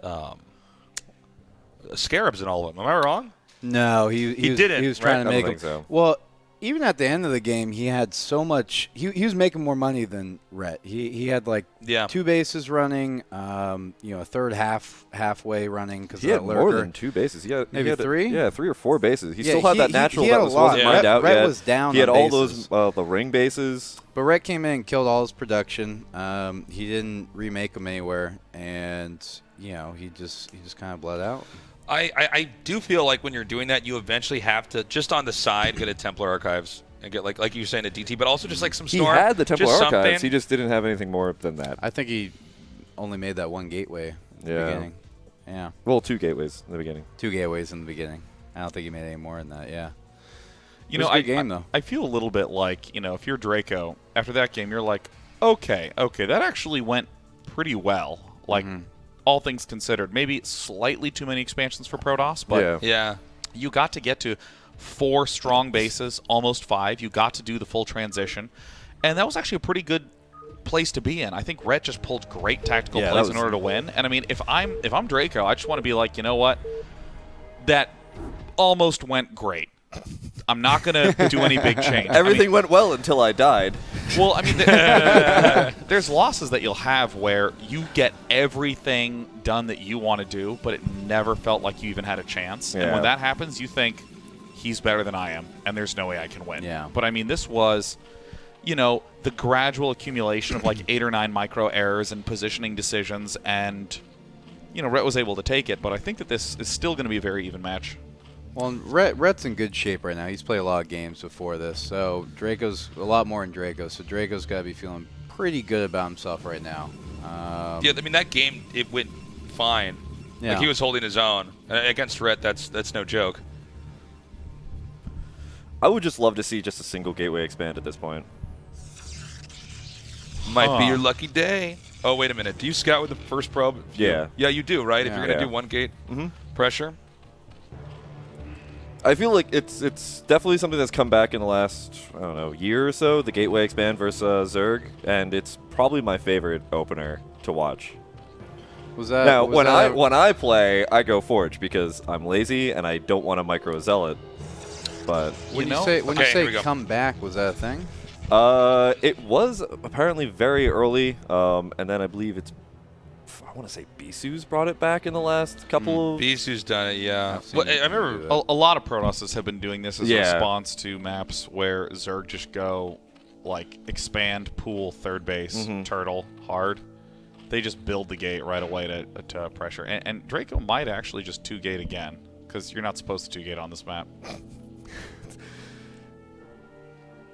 Scarabs in all of them. Am I wrong?
No, he
didn't.
He was trying to
I
make
don't
him.
think so.
Well, even at the end of the game, he had so much. He was making more money than Rhett. He had like 2 bases running, a third halfway running because
he had more than 2 bases. He had
maybe 3.
Yeah, 3 or 4 bases. He
Yeah,
still had that natural
he had
that
a lot.
wasn't mined out
Rhett
yet.
was down.
He had
on
all
bases.
those the ring bases.
But Rhett came in and killed all his production. He didn't remake them anywhere, and he just kind of bled out.
I do feel like when you're doing that, you eventually have to just on the side get a Templar Archives and get like you were saying a DT, but also just like some Storm.
He had the Templar
just
Archives.
something.
He just didn't have anything more than that.
I think he only made that 1 gateway in the beginning. Yeah.
Well, 2 gateways in the beginning.
2 gateways in the beginning. I don't think he made any more than that. Yeah.
You know,
a good game, though.
I feel a little bit like, if you're Draco, after that game, you're like, okay, that actually went pretty well. Like, all things considered. Maybe slightly too many expansions for Protoss, but you got to get to 4 strong bases, almost 5. You got to do the full transition. And that was actually a pretty good place to be in. I think Rhett just pulled great tactical plays in order to win. And I mean, if I'm Draco, I just want to be like, you know what? That almost went great. I'm not going to do any big change.
Everything went well until I died.
Well, I mean, there's losses that you'll have where you get everything done that you want to do, but it never felt like you even had a chance. And when that happens, you think, he's better than I am, and there's no way I can win.
Yeah.
But, I mean, this was, the gradual accumulation of like 8 or 9 micro errors and positioning decisions, and, Rhett was able to take it. But I think that this is still going to be a very even match.
Well, Rhett's in good shape right now. He's played a lot of games before this, so Draco's a lot more in Draco. So Draco's got to be feeling pretty good about himself right now.
I mean, that game, it went fine.
Yeah.
Like, he was holding his own. Against Rhett, that's no joke.
I would just love to see just a single gateway expand at this point.
Might be your lucky day. Oh, wait a minute. Do you scout with the first probe?
Yeah.
Yeah, you do, right?
Yeah.
If you're going to do 1 gate pressure.
I feel like it's definitely something that's come back in the last, I don't know, year or so, the gateway expand versus Zerg, and it's probably my favorite opener to watch.
Was that
Now,
was
when
that
I play, I go Forge because I'm lazy and I don't want to micro Zealot. But
when you
Okay, here we go.
come back, was that a thing?
it was apparently very early, and then I believe I want to say Bisu's brought it back in the last couple of...
Bisu's done it, yeah.
I've seen
Well, I remember...
A lot of Protosses have been doing this as a response to maps where Zerg just go, like, expand, pool, third base, turtle, hard. They just build the gate right away to pressure. And Draco might actually just 2-gate again, because you're not supposed to 2-gate on this map.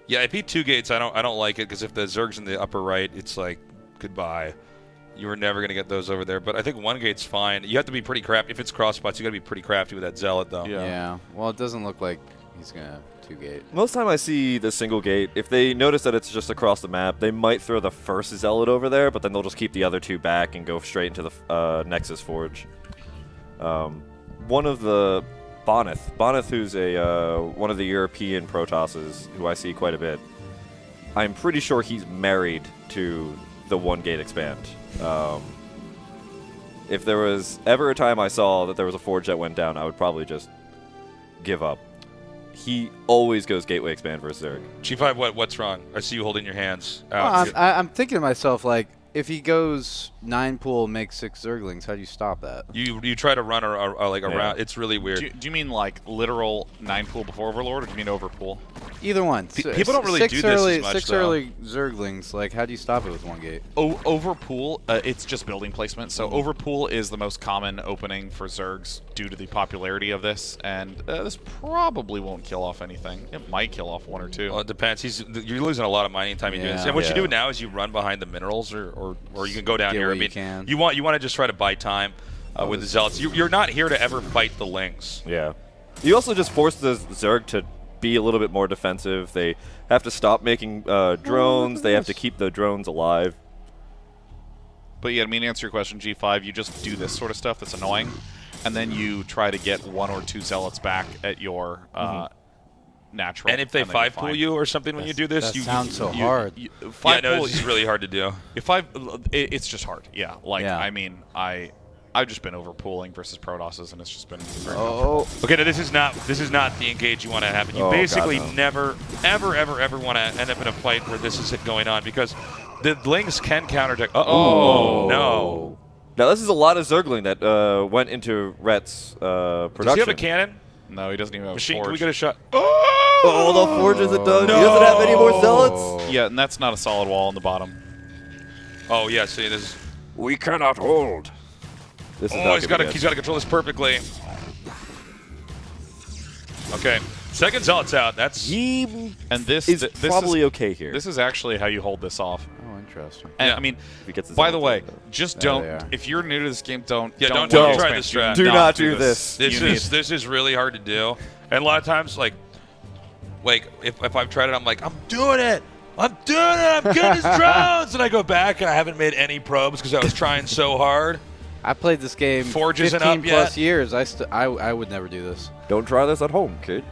Yeah, if he 2-gates, I don't like it, because if the Zerg's in the upper right, it's like, goodbye. You were never going to get those over there. But I think 1-gate's fine. You have to be pretty crafty. If it's cross spots, you got to be pretty crafty with that Zealot, though.
Yeah. Well, it doesn't look like he's going to 2-gate.
Most time I see the single gate, if they notice that it's just across the map, they might throw the first Zealot over there, but then they'll just keep the other 2 back and go straight into the Nexus Forge. One of the... Boneth, who's one of the European Protosses, who I see quite a bit, I'm pretty sure he's married to the 1-gate expand. If there was ever a time I saw that there was a Forge that went down, I would probably just give up. He always goes gateway expand versus Zerg.
G5, what's wrong? I see you holding your hands
Well,
out.
I'm thinking to myself, like, if he goes 9 pool, makes 6 Zerglings, how do you stop that?
You try to run around. It's really weird.
Do you mean like literal 9 pool before Overlord, or do you mean over pool?
Either one.
People don't really
six
do this
early,
as much,
6
though.
early Zerglings, like, how do you stop it with 1-gate?
Over pool, it's just building placement. So over pool is the most common opening for Zergs due to the popularity of this, and this probably won't kill off anything. It might kill off 1 or 2.
Well, it depends. You're losing a lot of mining time. You do this. And what you do now is you run behind the minerals, or you can go down
Get
here.
what
I mean,
you can.
you want to just try to buy time with the Zealots. You're not here to ever fight the Lings.
Yeah. You also just force the Zerg to be a little bit more defensive. They have to stop making drones. They have to keep the drones alive.
But yeah, I mean, to answer your question, G5, you just do this sort of stuff that's annoying, and then you try to get 1 or 2 zealots back at your natural.
And if they 5-pool you or something when you do this,
that sounds so hard.
Yeah, no, it's really hard to do.
It's just hard. Yeah, I mean, I've just been overpooling versus Protosses, and it's just been very tough.
Okay, now this is not the engage you want to have. You basically never, ever want to end up in a fight where this is going on, because the Lings can counterattack. No.
Now this is a lot of Zergling that went into Rhett's production.
Does he have a cannon?
No, he doesn't even have
Machine,
a forge.
can we get a shot?
Oh, the forge isn't done. No. He doesn't have any more zealots.
Yeah, and that's not a solid wall on the bottom.
Oh, yeah, see, this is...
We cannot hold. This is
he's got to control this perfectly. Okay, second zealot's out. That's...
And this
is probably okay here.
This is actually how you hold this off.
Oh, interesting.
And
yeah.
I mean, by the way, just don't. If you're new to this game, don't
try this strat.
Do not do this.
This is really hard to do. And a lot of times, like if I've tried it, I'm like, I'm doing it. I'm getting his drones, and I go back and I haven't made any probes because I was trying so hard.
I played this game
Forge
15 plus years. I would never do this.
Don't try this at home, kids.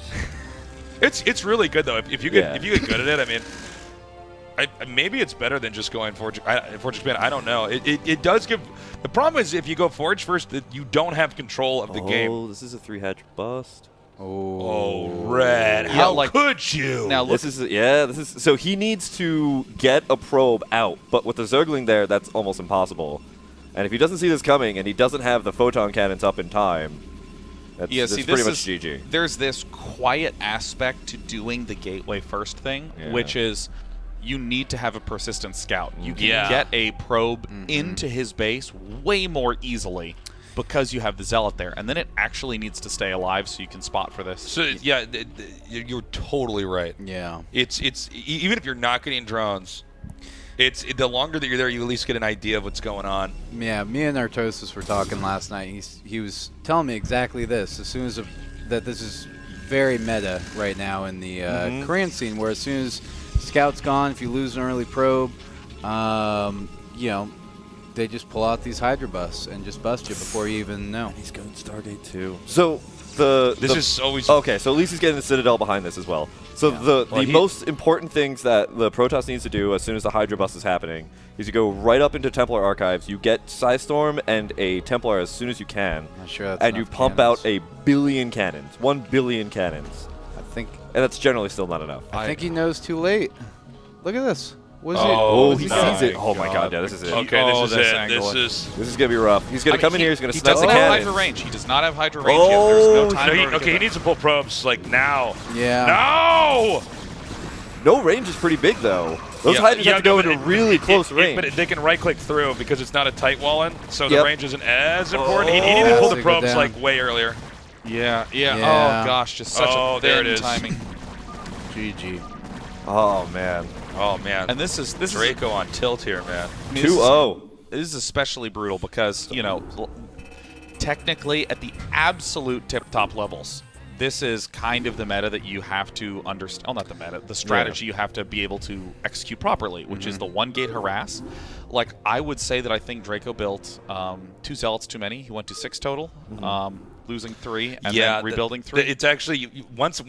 It's really good though. If you get good at it, I mean, maybe it's better than just going Forge Expand. I don't know. It does give. The problem is if you go Forge first, that you don't have control of the game.
Oh, this is a 3-hatch bust.
Oh, Red! How could you?
Now look,
this is so he needs to get a probe out, but with the Zergling there, that's almost impossible. And if he doesn't see this coming, and he doesn't have the photon cannons up in time, that's pretty much GG.
There's this quiet aspect to doing the gateway first thing, which is you need to have a persistent scout. You can get a probe into his base way more easily because you have the zealot there, and then it actually needs to stay alive so you can spot for this.
So yeah, you're totally right.
Yeah,
it's even if you're not getting drones, it's the longer that you're there, you at least get an idea of what's going on.
Yeah, me and Artosis were talking last night. He was telling me exactly this. As soon as that this is very meta right now in the Korean scene, where as soon as scout's gone, if you lose an early probe, they just pull out these Hydra busts and just bust you before you even know.
He's going Stargate too. So this
is always
okay. So at least he's getting the Citadel behind this as well. So the most important things that the Protoss needs to do as soon as the Hydra bust is happening is you go right up into Templar archives. You get Psystorm and a Templar as soon as you can, and you pump out 1 billion cannons. 1 billion cannons. And that's generally still not enough.
I think he knows too late. Look at this.
He sees it. Oh my God! Yeah, this is it.
Okay, this is it. This is
gonna be rough. He's gonna come in here. He's gonna snipe the
cannons. He does not have Hydra range yet. There's no time.
He needs to pull probes like now.
Yeah.
No range is pretty big though. Those Hydras have to go into really close range.
But they can right-click through because it's not a tight wall in, so the range isn't as important. He needed to pull the probes like way earlier.
Yeah. Oh gosh, just such a thin timing.
GG.
Oh man.
And this is Draco on tilt here, man.
2-0.
This is especially brutal because, technically at the absolute tip-top levels, this is kind of the meta that you have to understand. Oh, not the meta. The strategy you have to be able to execute properly, which is the one-gate harass. Like, I would say that I think Draco built 2 zealots too many. He went to 6 total, losing 3 and then rebuilding 3.
It's actually once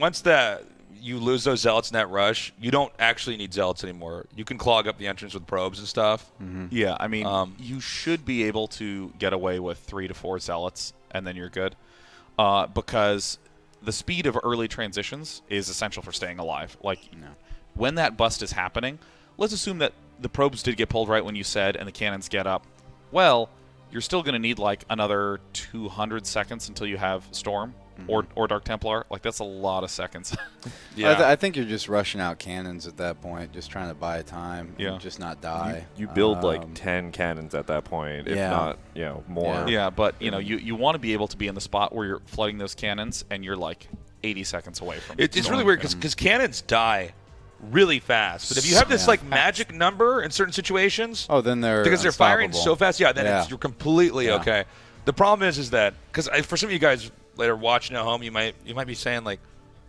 you lose those zealots in that rush, you don't actually need zealots anymore. You can clog up the entrance with probes and stuff.
Yeah, I mean, you should be able to get away with 3 to 4 zealots, and then you're good. Because the speed of early transitions is essential for staying alive. Like, when that bust is happening, let's assume that the probes did get pulled right when you said, and the cannons get up. Well, you're still going to need like another 200 seconds until you have Storm. Or Dark Templar. Like, that's a lot of seconds.
I think you're just rushing out cannons at that point, just trying to buy time and just not die.
You build like 10 cannons at that point, if not, more.
Yeah, but you want to be able to be in the spot where you're flooding those cannons and you're like 80 seconds away from it.
It's really weird because cannons die really fast. But if you have this like magic number in certain situations,
then they're
because they're firing so fast, then you're completely okay. The problem is that because for some of you guys later watching at home, you might be saying like,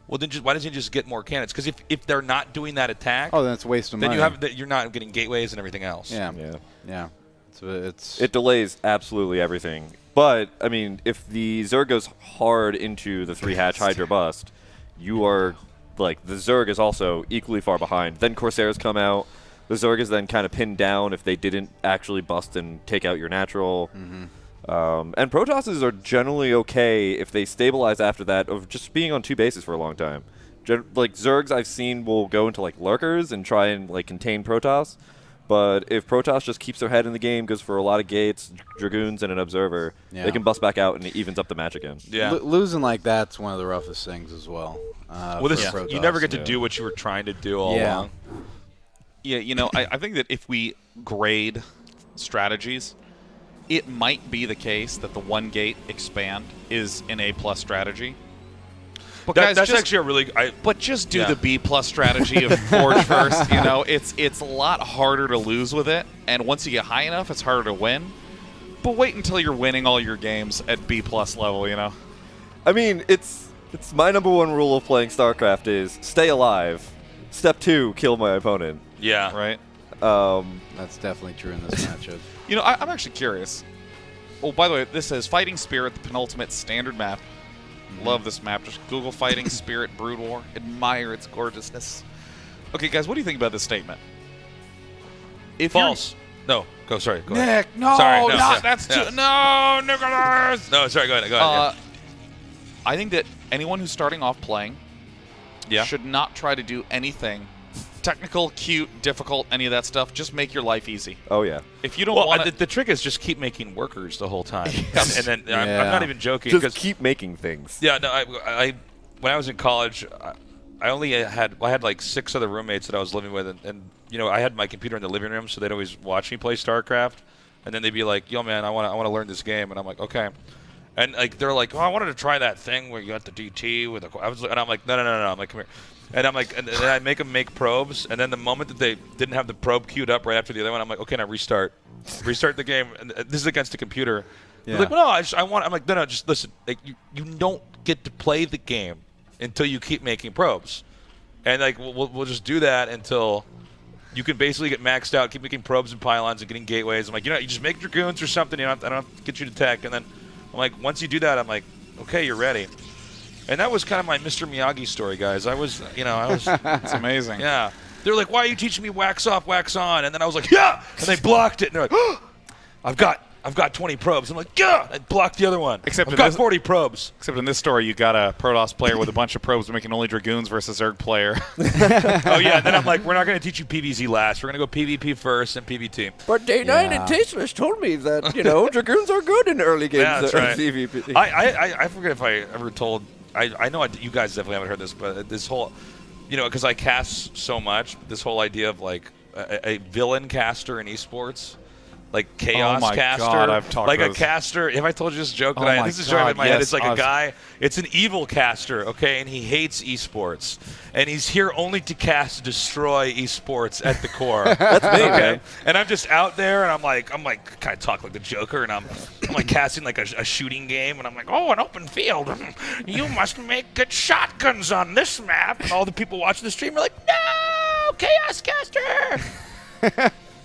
well, then why doesn't he just get more cannons? Because if they're not doing that attack,
oh, then it's a waste of money.
Then you're not getting gateways and everything else.
Yeah.
It delays absolutely everything. But I mean, if the Zerg goes hard into the 3-hatch Hydra bust, you are like the Zerg is also equally far behind. Then Corsairs come out. The Zerg is then kind of pinned down if they didn't actually bust and take out your natural. And Protosses are generally okay if they stabilize after that of just being on 2 bases for a long time. Like Zergs I've seen will go into like lurkers and try and like contain Protoss. But if Protoss just keeps their head in the game, goes for a lot of gates, Dragoons, and an Observer, they can bust back out and it evens up the match again.
Yeah.
Losing like that's one of the roughest things as well.
You never get to do what you were trying to do all along.
Yeah, I think that if we grade strategies, it might be the case that the 1-gate expand is an A+ strategy. But
that's actually a really.
But just do the B+ strategy of Forge first. It's a lot harder to lose with it, and once you get high enough, it's harder to win. But wait until you're winning all your games at B+ level.
I mean, it's my number 1 rule of playing StarCraft is stay alive. Step 2, kill my opponent.
Yeah.
Right.
That's definitely true in this matchup.
I'm actually curious. Oh, by the way, this is Fighting Spirit, the penultimate standard map. Love this map. Just Google Fighting Spirit Brood War. Admire its gorgeousness. Okay, guys, what do you think about this statement?
False. No. Go. Sorry. Go
Nick,
ahead.
no,
sorry,
that's too. No, Nicholas.
No, sorry. Go ahead.
I think that anyone who's starting off playing should not try to do anything technical, cute, difficult, any of that stuff. Just make your life easy.
Oh, yeah.
If you don't want
the trick is just keep making workers the whole time.
Yes.
And then I'm not even joking.
Just keep making things.
Yeah, no, I when I was in college, I had like 6 other roommates that I was living with, and I had my computer in the living room, so they'd always watch me play StarCraft, and then they'd be like, "Yo, man, I want to learn this game," and I'm like, "Okay." And like they're like, "Oh, I wanted to try that thing where you got the DT with the." And I'm like, "No." I'm like, "Come here." And I'm like, and then I make them make probes, and then the moment that they didn't have the probe queued up right after the other one, I'm like, okay, now restart the game. And this is against the computer. Yeah. Like, well, no, I'm like, no, just listen. Like, you don't get to play the game until you keep making probes, and like we'll just do that until you can basically get maxed out, keep making probes and pylons and getting gateways. I'm like, you just make Dragoons or something. I don't have to get you to tech, and then I'm like, once you do that, I'm like, okay, you're ready. And that was kind of my Mr. Miyagi story, guys. I was.
It's amazing.
Yeah. They're like, why are you teaching me wax off, wax on? And then I was like, yeah! And they blocked it. And they're like, oh, I've got 20 probes. I'm like, yeah! I blocked the other one. I've got 40 probes.
Except in this story, you got a Protoss player with a bunch of probes making only Dragoons versus Zerg player.
Oh, yeah. And then I'm like, we're not going to teach you PvZ last. We're going to go PvP first and PvT.
But Day 9 and Tasteless told me that, Dragoons are good in early games.
Yeah, that's right.
PvP.
I forget if I ever told... I know you guys definitely haven't heard this, but this whole, because I cast so much, this whole idea of like a villain caster in esports, like chaos caster,
God, I've talked
like
about
a caster. Have I told you this joke? This is
God,
in my head. It's like a guy. It's an evil caster, okay, and he hates esports, and he's here only to cast destroy esports at the core.
That's me,
okay? And I'm just out there, and I'm like, kind of talk like the Joker, and I'm like casting like a shooting game, and I'm like, oh, an open field. You must make good shotguns on this map. And all the people watching the stream are like, no, chaos caster.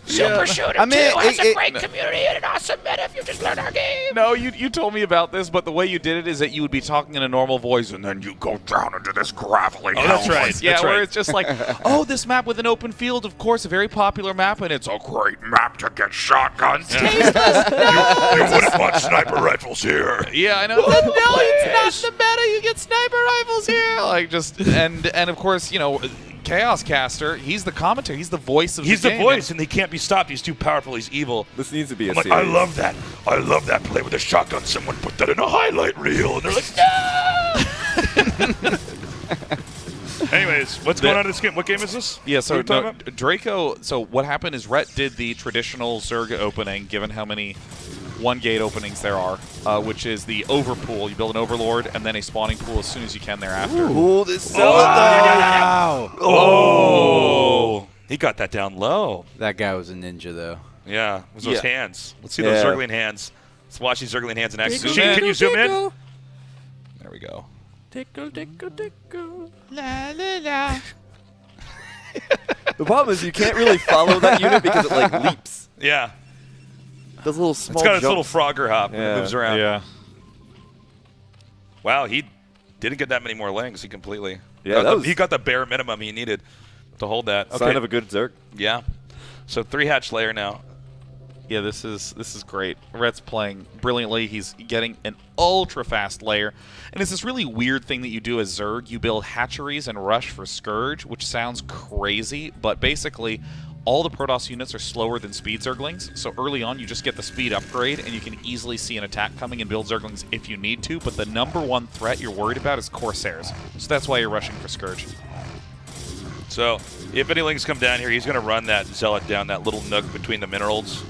Super Shooter 2 has a great community and an awesome meta if you just learn our game.
No, you told me about this, but the way you did it is that you would be talking in a normal voice, and then you go down into this gravelly hell.
That's right.
Yeah,
that's
where
right.
it's just like, oh, this map with an open field, of course, a very popular map, and it's a great map to get shotguns.
Tasteless. You wouldn't want sniper rifles here.
Yeah, I know. No, it's not the meta. You get sniper rifles here. Like just and of course, Chaos Caster, he's the commentator. He's the voice of the game.
He's the voice, and he can't be stopped. He's too powerful. He's evil.
This needs to be a
series. I love that. I love that play with a shotgun. Someone put that in a highlight reel, and they're like, no! Anyways, what's going on in this game? What game is this?
Yeah, so Draco, so what happened is Rhett did the traditional Zerg opening, given how many 1-gate openings there are, which is the overpool. You build an overlord and then a spawning pool as soon as you can thereafter.
Ooh, this so
wow. Oh, he got that down low.
That guy was a ninja, though.
Yeah, it was those hands. Let's see those Zergling hands. Let's watch these Zergling hands in action. Can you zoom in? There we go.
Tickle, tickle, tickle.
La la la.
The problem is you can't really follow that unit because it like leaps.
Yeah.
Those little small
It's got its little
jumps.
Frogger hop.
Yeah.
It moves around.
Yeah.
Wow, he didn't get that many more lings. He completely.
Yeah,
he got the bare minimum he needed to hold that. Okay.
Sign of a good Zerg.
Yeah. So 3-hatch layer now.
Yeah, this is great. Rhett's playing brilliantly. He's getting an ultra-fast layer. And it's this really weird thing that you do as Zerg. You build hatcheries and rush for Scourge, which sounds crazy, but basically all the Protoss units are slower than speed Zerglings, so early on you just get the speed upgrade, and you can easily see an attack coming and build Zerglings if you need to, but the #1 threat you're worried about is Corsairs. So that's why you're rushing for Scourge.
So if any lings come down here, he's going to run that Zealot down that little nook between the minerals.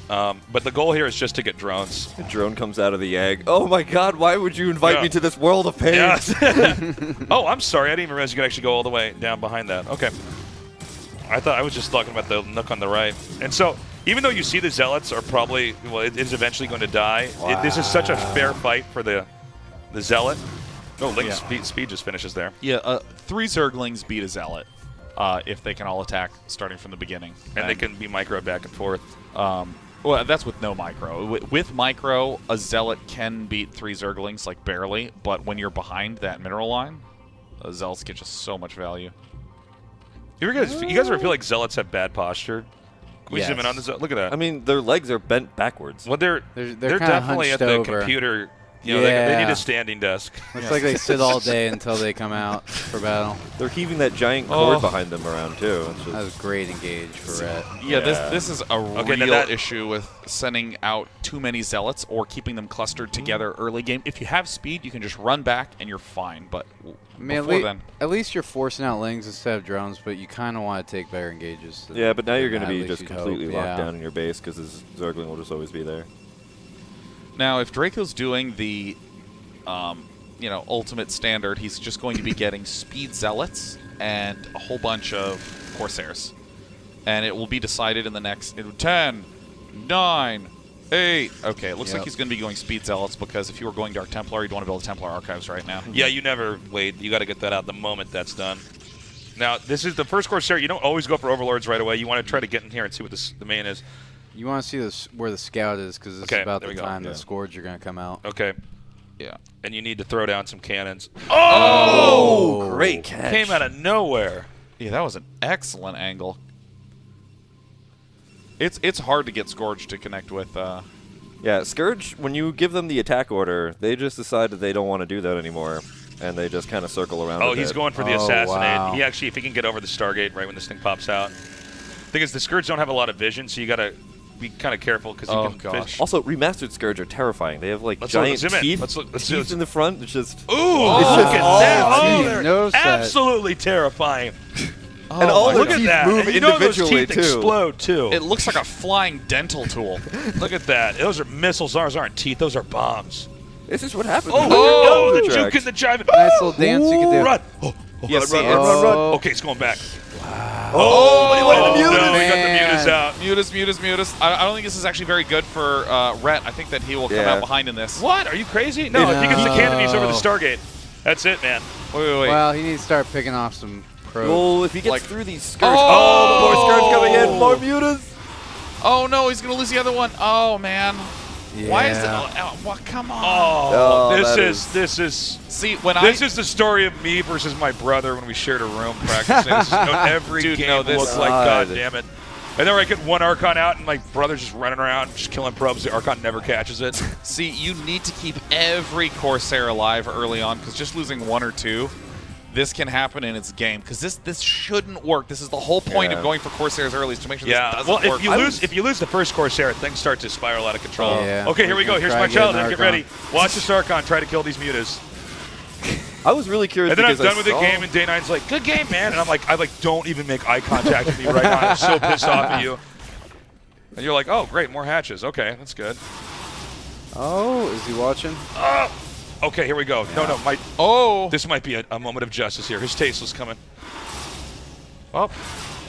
But the goal here is just to get drones.
A drone comes out of the egg. Oh my god, why would you invite me to this world of pain?
Yeah. Oh, I'm sorry. I didn't even realize you could actually go all the way down behind that. Okay. I thought I was just talking about the nook on the right. And so, even though you see the Zealots are probably, well, it is eventually going to die, this is such a fair fight for the Zealot. Oh, Link's speed just finishes there.
Yeah, 3 Zerglings beat a Zealot if they can all attack starting from the beginning.
And they can be micro back and forth.
Well, that's with no micro. With micro, a Zealot can beat 3 Zerglings, like barely, but when you're behind that mineral line, Zealots get just so much value.
You guys ever feel like Zealots have bad posture? Can we
Yes.
zoom in on the Zealot? Look at that.
I mean, their legs are bent backwards.
Well, they're
kinda
definitely at
hunched
the
over.
computer. You know,
Yeah.
they need a standing desk.
Looks like they sit all day until they come out for battle.
They're heaving that giant cord
Oh.
behind them around, too. It's just,
That was great engage for Rhett.
Yeah,
Yeah.
this is a
Okay, now
real
that-
issue with sending out too many Zealots or keeping them clustered together early game. If you have speed, you can just run back and you're fine, but
I mean,
before then...
at least you're forcing out lings instead of drones, but you kind of want to take better engages.
yeah, but now you're going to
At
be
least
just
you'd
completely
hope,
locked
yeah.
down in your base because his Zergling will just always be there.
Now, if Draco's doing the, ultimate standard, he's just going to be getting speed Zealots and a whole bunch of Corsairs. And it will be decided in the next 10, 9, 8. Okay, it looks like he's going to be going speed Zealots because if you were going Dark Templar, you'd want to build a Templar Archives right now.
Yeah, you never wait. You got to get that out the moment that's done. Now, this is the first Corsair. You don't always go for Overlords right away. You want to try to get in here and see what the main is.
You want to see this where the scout is because this
Okay,
is about
there
the
we go.
time
Yeah.
the Scourge are going to come out.
Okay.
Yeah.
And you need to throw down some cannons.
Oh, great catch.
Came out of nowhere.
Yeah, that was an excellent angle. It's hard to get Scourge to connect with.
Yeah, Scourge, when you give them the attack order, they just decide that they don't want to do that anymore, and they just kind of circle around.
Oh,
a
he's
bit.
going for the
Oh,
assassinate.
wow.
He actually, if he can get over the Stargate right when this thing pops out. Thing is, the Scourge don't have a lot of vision, so you got to be kind of careful because
Oh,
you can
gosh.
Also, remastered Scourge are terrifying. They have like
Let's
giant
zoom in.
teeth,
Let's look- let's
teeth
zoom-
in the front. It's just
Ooh,
It's
look
just
at
all
that. Oh,
teeth.
they're
Notice that.
absolutely terrifying.
and all
my
the
Look at
teeth
that.
move
And you know those
individually
teeth
too.
explode, too.
It looks like a flying dental tool.
Look at that. Those are missiles. Ours aren't teeth. Those are bombs.
This is what happens.
Oh,
when
the
you
juke
tracks.
and the jive.
Nice little dance you can do.
Run. Oh,
Yeah,
run,
see,
run,
it's-
run, run.
Oh.
Okay, it's going back.
Oh, he let
Oh,
him
no,
use it.
we got the
Man.
mutas out.
Mutas. I don't think this is actually very good for Rhett. I think that he will come
Yeah.
out behind in this.
What? Are you crazy? No, if he gets the cannon, he's over the Stargate. That's it, man.
Wait.
Well, he needs to start picking off some pros.
Well, if he gets
Like-
through these Scourge,
Oh!
more Scourge coming in, more mutas.
Oh, no, he's going to lose the other one. Oh, man. Why is it?
Yeah.
Come on.
Oh,
Oh,
this
that
is
See, when
this is the story of me versus my brother when we shared a room practicing. This is, every
Dude,
game
no, this-
looks like,
God.
God damn it. And then I get one Archon out, and my brother's just running around, just killing probes. The Archon never catches it.
See, you need to keep every Corsair alive early on because just losing 1 or 2, this can happen in its game. Because this shouldn't work. This is the whole point
Yeah.
of going for Corsairs early is to make sure
Yeah.
this doesn't
Well,
work.
if you lose the first Corsair, things start to spiral out of control.
Yeah.
Okay, here we go. Here's
Try
my
getting
childhood. Get
Archon.
ready. Watch this Archon try to kill these mutas.
I was really curious
And then I'm
because
done with the game, and Day 9's like, "Good game, man." And I'm like, don't even make eye contact with me right now. I'm so pissed off at you. And you're like, "Oh, great, more hatches. Okay, that's good."
Oh, is he watching?
Okay, here we go. No, this might be a moment of justice here. His tasteless coming. Oh,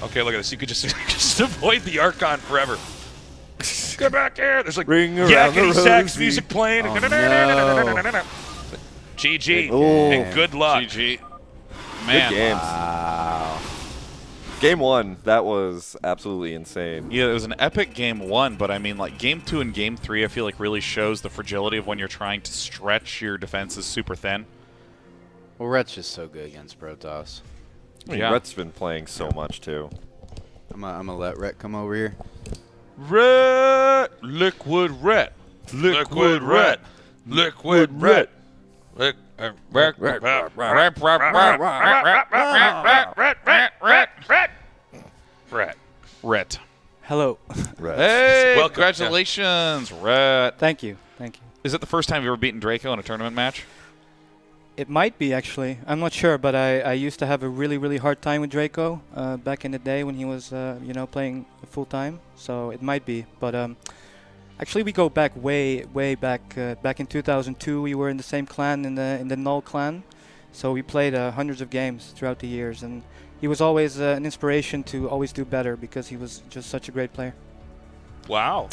okay, look at this. You could just, just avoid the Archon forever. Get back here. There's like
Ring around
yakety
the
sax
rosy.
music playing.
Oh, no.
GG.
Ooh.
And good luck.
GG.
Good
Man.
games.
Wow.
Game 1, that was absolutely insane.
Yeah, it was an epic game 1, but I mean, like, game 2 and game 3, I feel like really shows the fragility of when you're trying to stretch your defenses super thin.
Well, Rhett's just so good against Protoss.
I mean,
Yeah.
Rhett's been playing so much, too.
I'm gonna let Rhett come over here.
Red. Liquid red. Liquid red. Liquid red.
Rhett.
Hello.
Hey,
Welcome.
congratulations, Rhett.
Thank you. Thank you.
Is it the first time you've ever beaten Draco in a tournament match?
It might be, actually. I'm not sure, but I used to have a really, really hard time with Draco back in the day when he was, playing full-time. So it might be. But actually, we go back way back. Back in 2002, we were in the same clan, in the Null clan. So we played hundreds of games throughout the years. And he was always an inspiration to always do better because he was just such a great player.
Wow.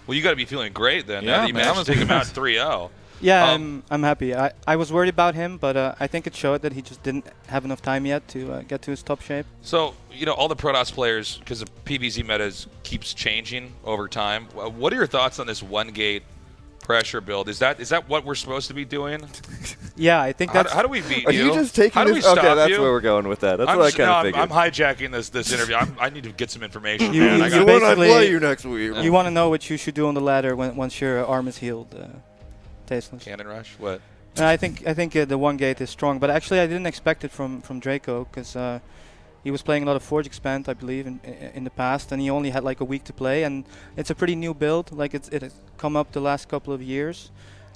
Well, you got to be feeling great then.
Yeah,
Now that you
man.
managed to take him out 3-0.
Yeah, I'm happy. I was worried about him, but I think it showed that he just didn't have enough time yet to get to his top shape.
So, all the Protoss players, because the PvZ meta keeps changing over time. What are your thoughts on this one-gate pressure build? Is that what we're supposed to be doing?
Yeah, I think that's...
How do we beat
Are
you?
you just taking
How do
this?
we stop
Okay, that's
you?
where we're going with that. That's what I kind of figured.
I'm hijacking this interview. I need to get some information.
You-
man.
you-
I
you
got-
want- basically-
next week.
You want to know what you should do on the ladder once your arm is healed. Tasteless.
Cannon rush? What?
I think the one gate is strong, but actually I didn't expect it from Draco because he was playing a lot of Forge Expand, I believe, in the past, and he only had like a week to play, and it's a pretty new build. Like it has come up the last couple of years,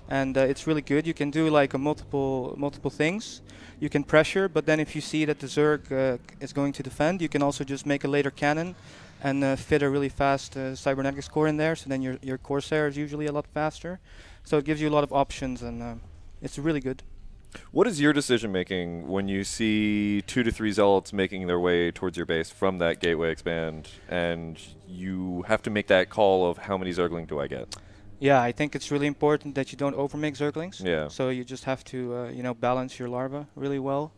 and it's really good. You can do like a multiple things. You can pressure, but then if you see that the Zerg is going to defend, you can also just make a later cannon and fit a really fast cybernetics core in there. So then your Corsair is usually a lot faster. So it gives you a lot of options, and it's really good.
What is your decision making when you see 2 to 3 zealots making their way towards your base from that gateway expand, and you have to make that call of how many Zergling do I get?
Yeah, I think it's really important that you don't overmake Zerglings.
Yeah.
So you just have to, balance your larva really well.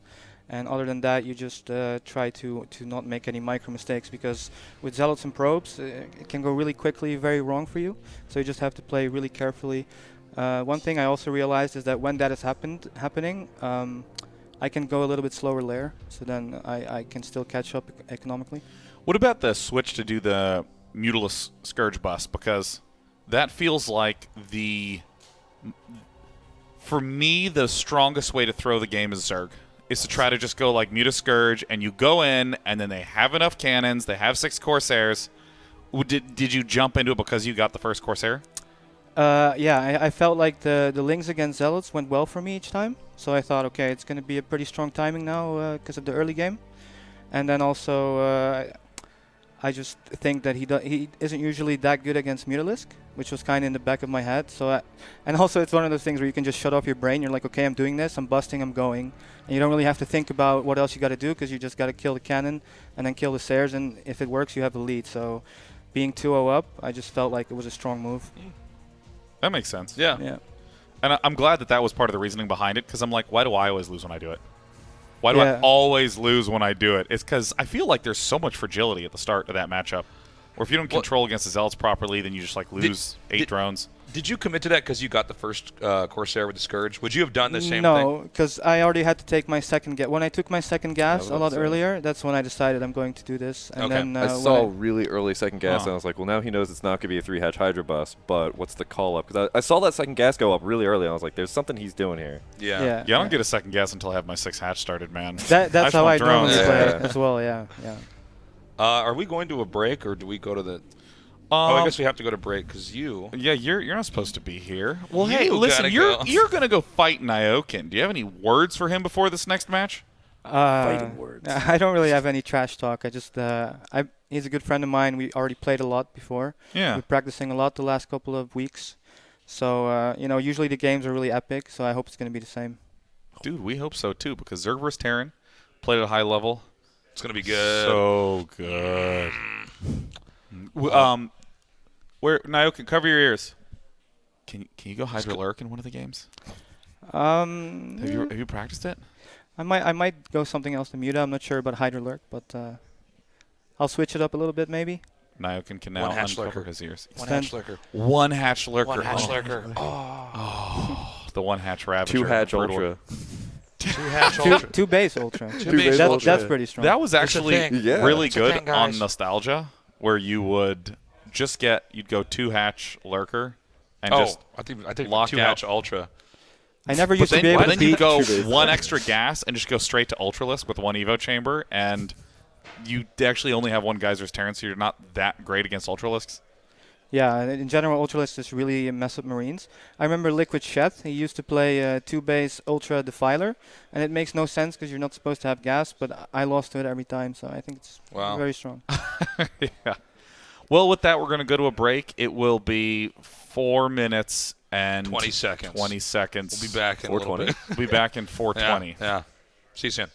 And other than that, you just try to not make any micro mistakes, because with Zealots and Probes, it can go really quickly very wrong for you. So you just have to play really carefully. One thing I also realized is that when that is happening, I can go a little bit slower layer, so then I can still catch up economically.
What about the switch to do the Mutilus Scourge bust? Because that feels like for me, the strongest way to throw the game is Zerg. Is to try to just go like Mutilus Scourge, and you go in, and then they have enough cannons, they have 6 Corsairs. Did you jump into it because you got the first Corsair?
Yeah, I felt like the links against Zealots went well for me each time. So I thought, okay, it's going to be a pretty strong timing now because of the early game. And then also, I just think that he isn't usually that good against Mutalisk, which was kind of in the back of my head. So and also it's one of those things where you can just shut off your brain. You're like, okay, I'm doing this, I'm busting, I'm going. And you don't really have to think about what else you got to do, because you just got to kill the cannon and then kill the Sairs. And if it works, you have the lead. So being 2-0 up, I just felt like it was a strong move.
That makes sense.
Yeah.
And I'm glad that was part of the reasoning behind it, because I'm like, why do I always lose when I do it? Why do I always lose when I do it? It's because I feel like there's so much fragility at the start of that matchup. Or if you don't control against the Zealots properly, then you just like lose 8 drones.
Did you commit to that because you got the first Corsair with the Scourge? Would you have done the same thing?
No, because I already had to take my second gas. When I took my second gas a lot earlier, that's when I decided I'm going to do this. And then
I saw really early second gas, and I was like, well, now he knows it's not going to be a 3-hatch Hydra bus, but what's the call-up? Because I saw that second gas go up really early, and I was like, there's something he's doing here.
Yeah.
I don't get a second gas until I have my 6 hatch started, man.
That's how I normally
drones.
play as well, yeah.
Are we going to a break, or do we go to the... I guess we have to go to break because you...
Yeah, you're not supposed to be here. Well,
You
hey, listen,
gotta
you're
go.
going to go fight Nyokin. Do you have any words for him before this next match?
Fighting words. I don't really have any trash talk. I just... he's a good friend of mine. We already played a lot before.
Yeah.
We're practicing a lot the last couple of weeks. So, usually the games are really epic, so I hope it's going to be the same.
Dude, we hope so, too, because Zerg vs. Terran played at a high level.
It's going to be good.
So good. Where Nyokin, cover your ears. Can you go Hydra Lurk in one of the games? Have you practiced it?
I might go something else to Muta. I'm not sure about Hydra Lurk, but I'll switch it up a little bit maybe.
Nyokin can now
One hatch
uncover
lurker.
his ears.
One hatch lurker.
One hatch lurker.
One hatch
Oh.
lurker.
The one hatch Ravager.
2-hatch
Brutal.
Ultra.
2-hatch ultra.
Two base ultra.
base
That's pretty strong.
That was actually
Yeah.
really
It's a
good
thing, guys.
on Nostalgia, where you would just you'd go 2-hatch lurker and just
I think
lock
2-hatch
out.
ultra.
I never
But
used to be able to
then you
beat.
go
2 base.
one extra gas and just go straight to Ultralisk with one Evo chamber, and you actually only have one Geyser's Terran, so you're not that great against Ultralisks.
Yeah, in general, Ultralisk is really mess up Marines. I remember Liquid Shet. He used to play 2-base Ultra Defiler, and it makes no sense because you're not supposed to have gas, but I lost to it every time, so I think it's very strong.
Yeah. Well, with that, we're going to go to a break. It will be 4 minutes and
20 seconds.
20 seconds.
We'll be back in a little
420.
bit.
We'll be back in 4:20.
Yeah. See you soon.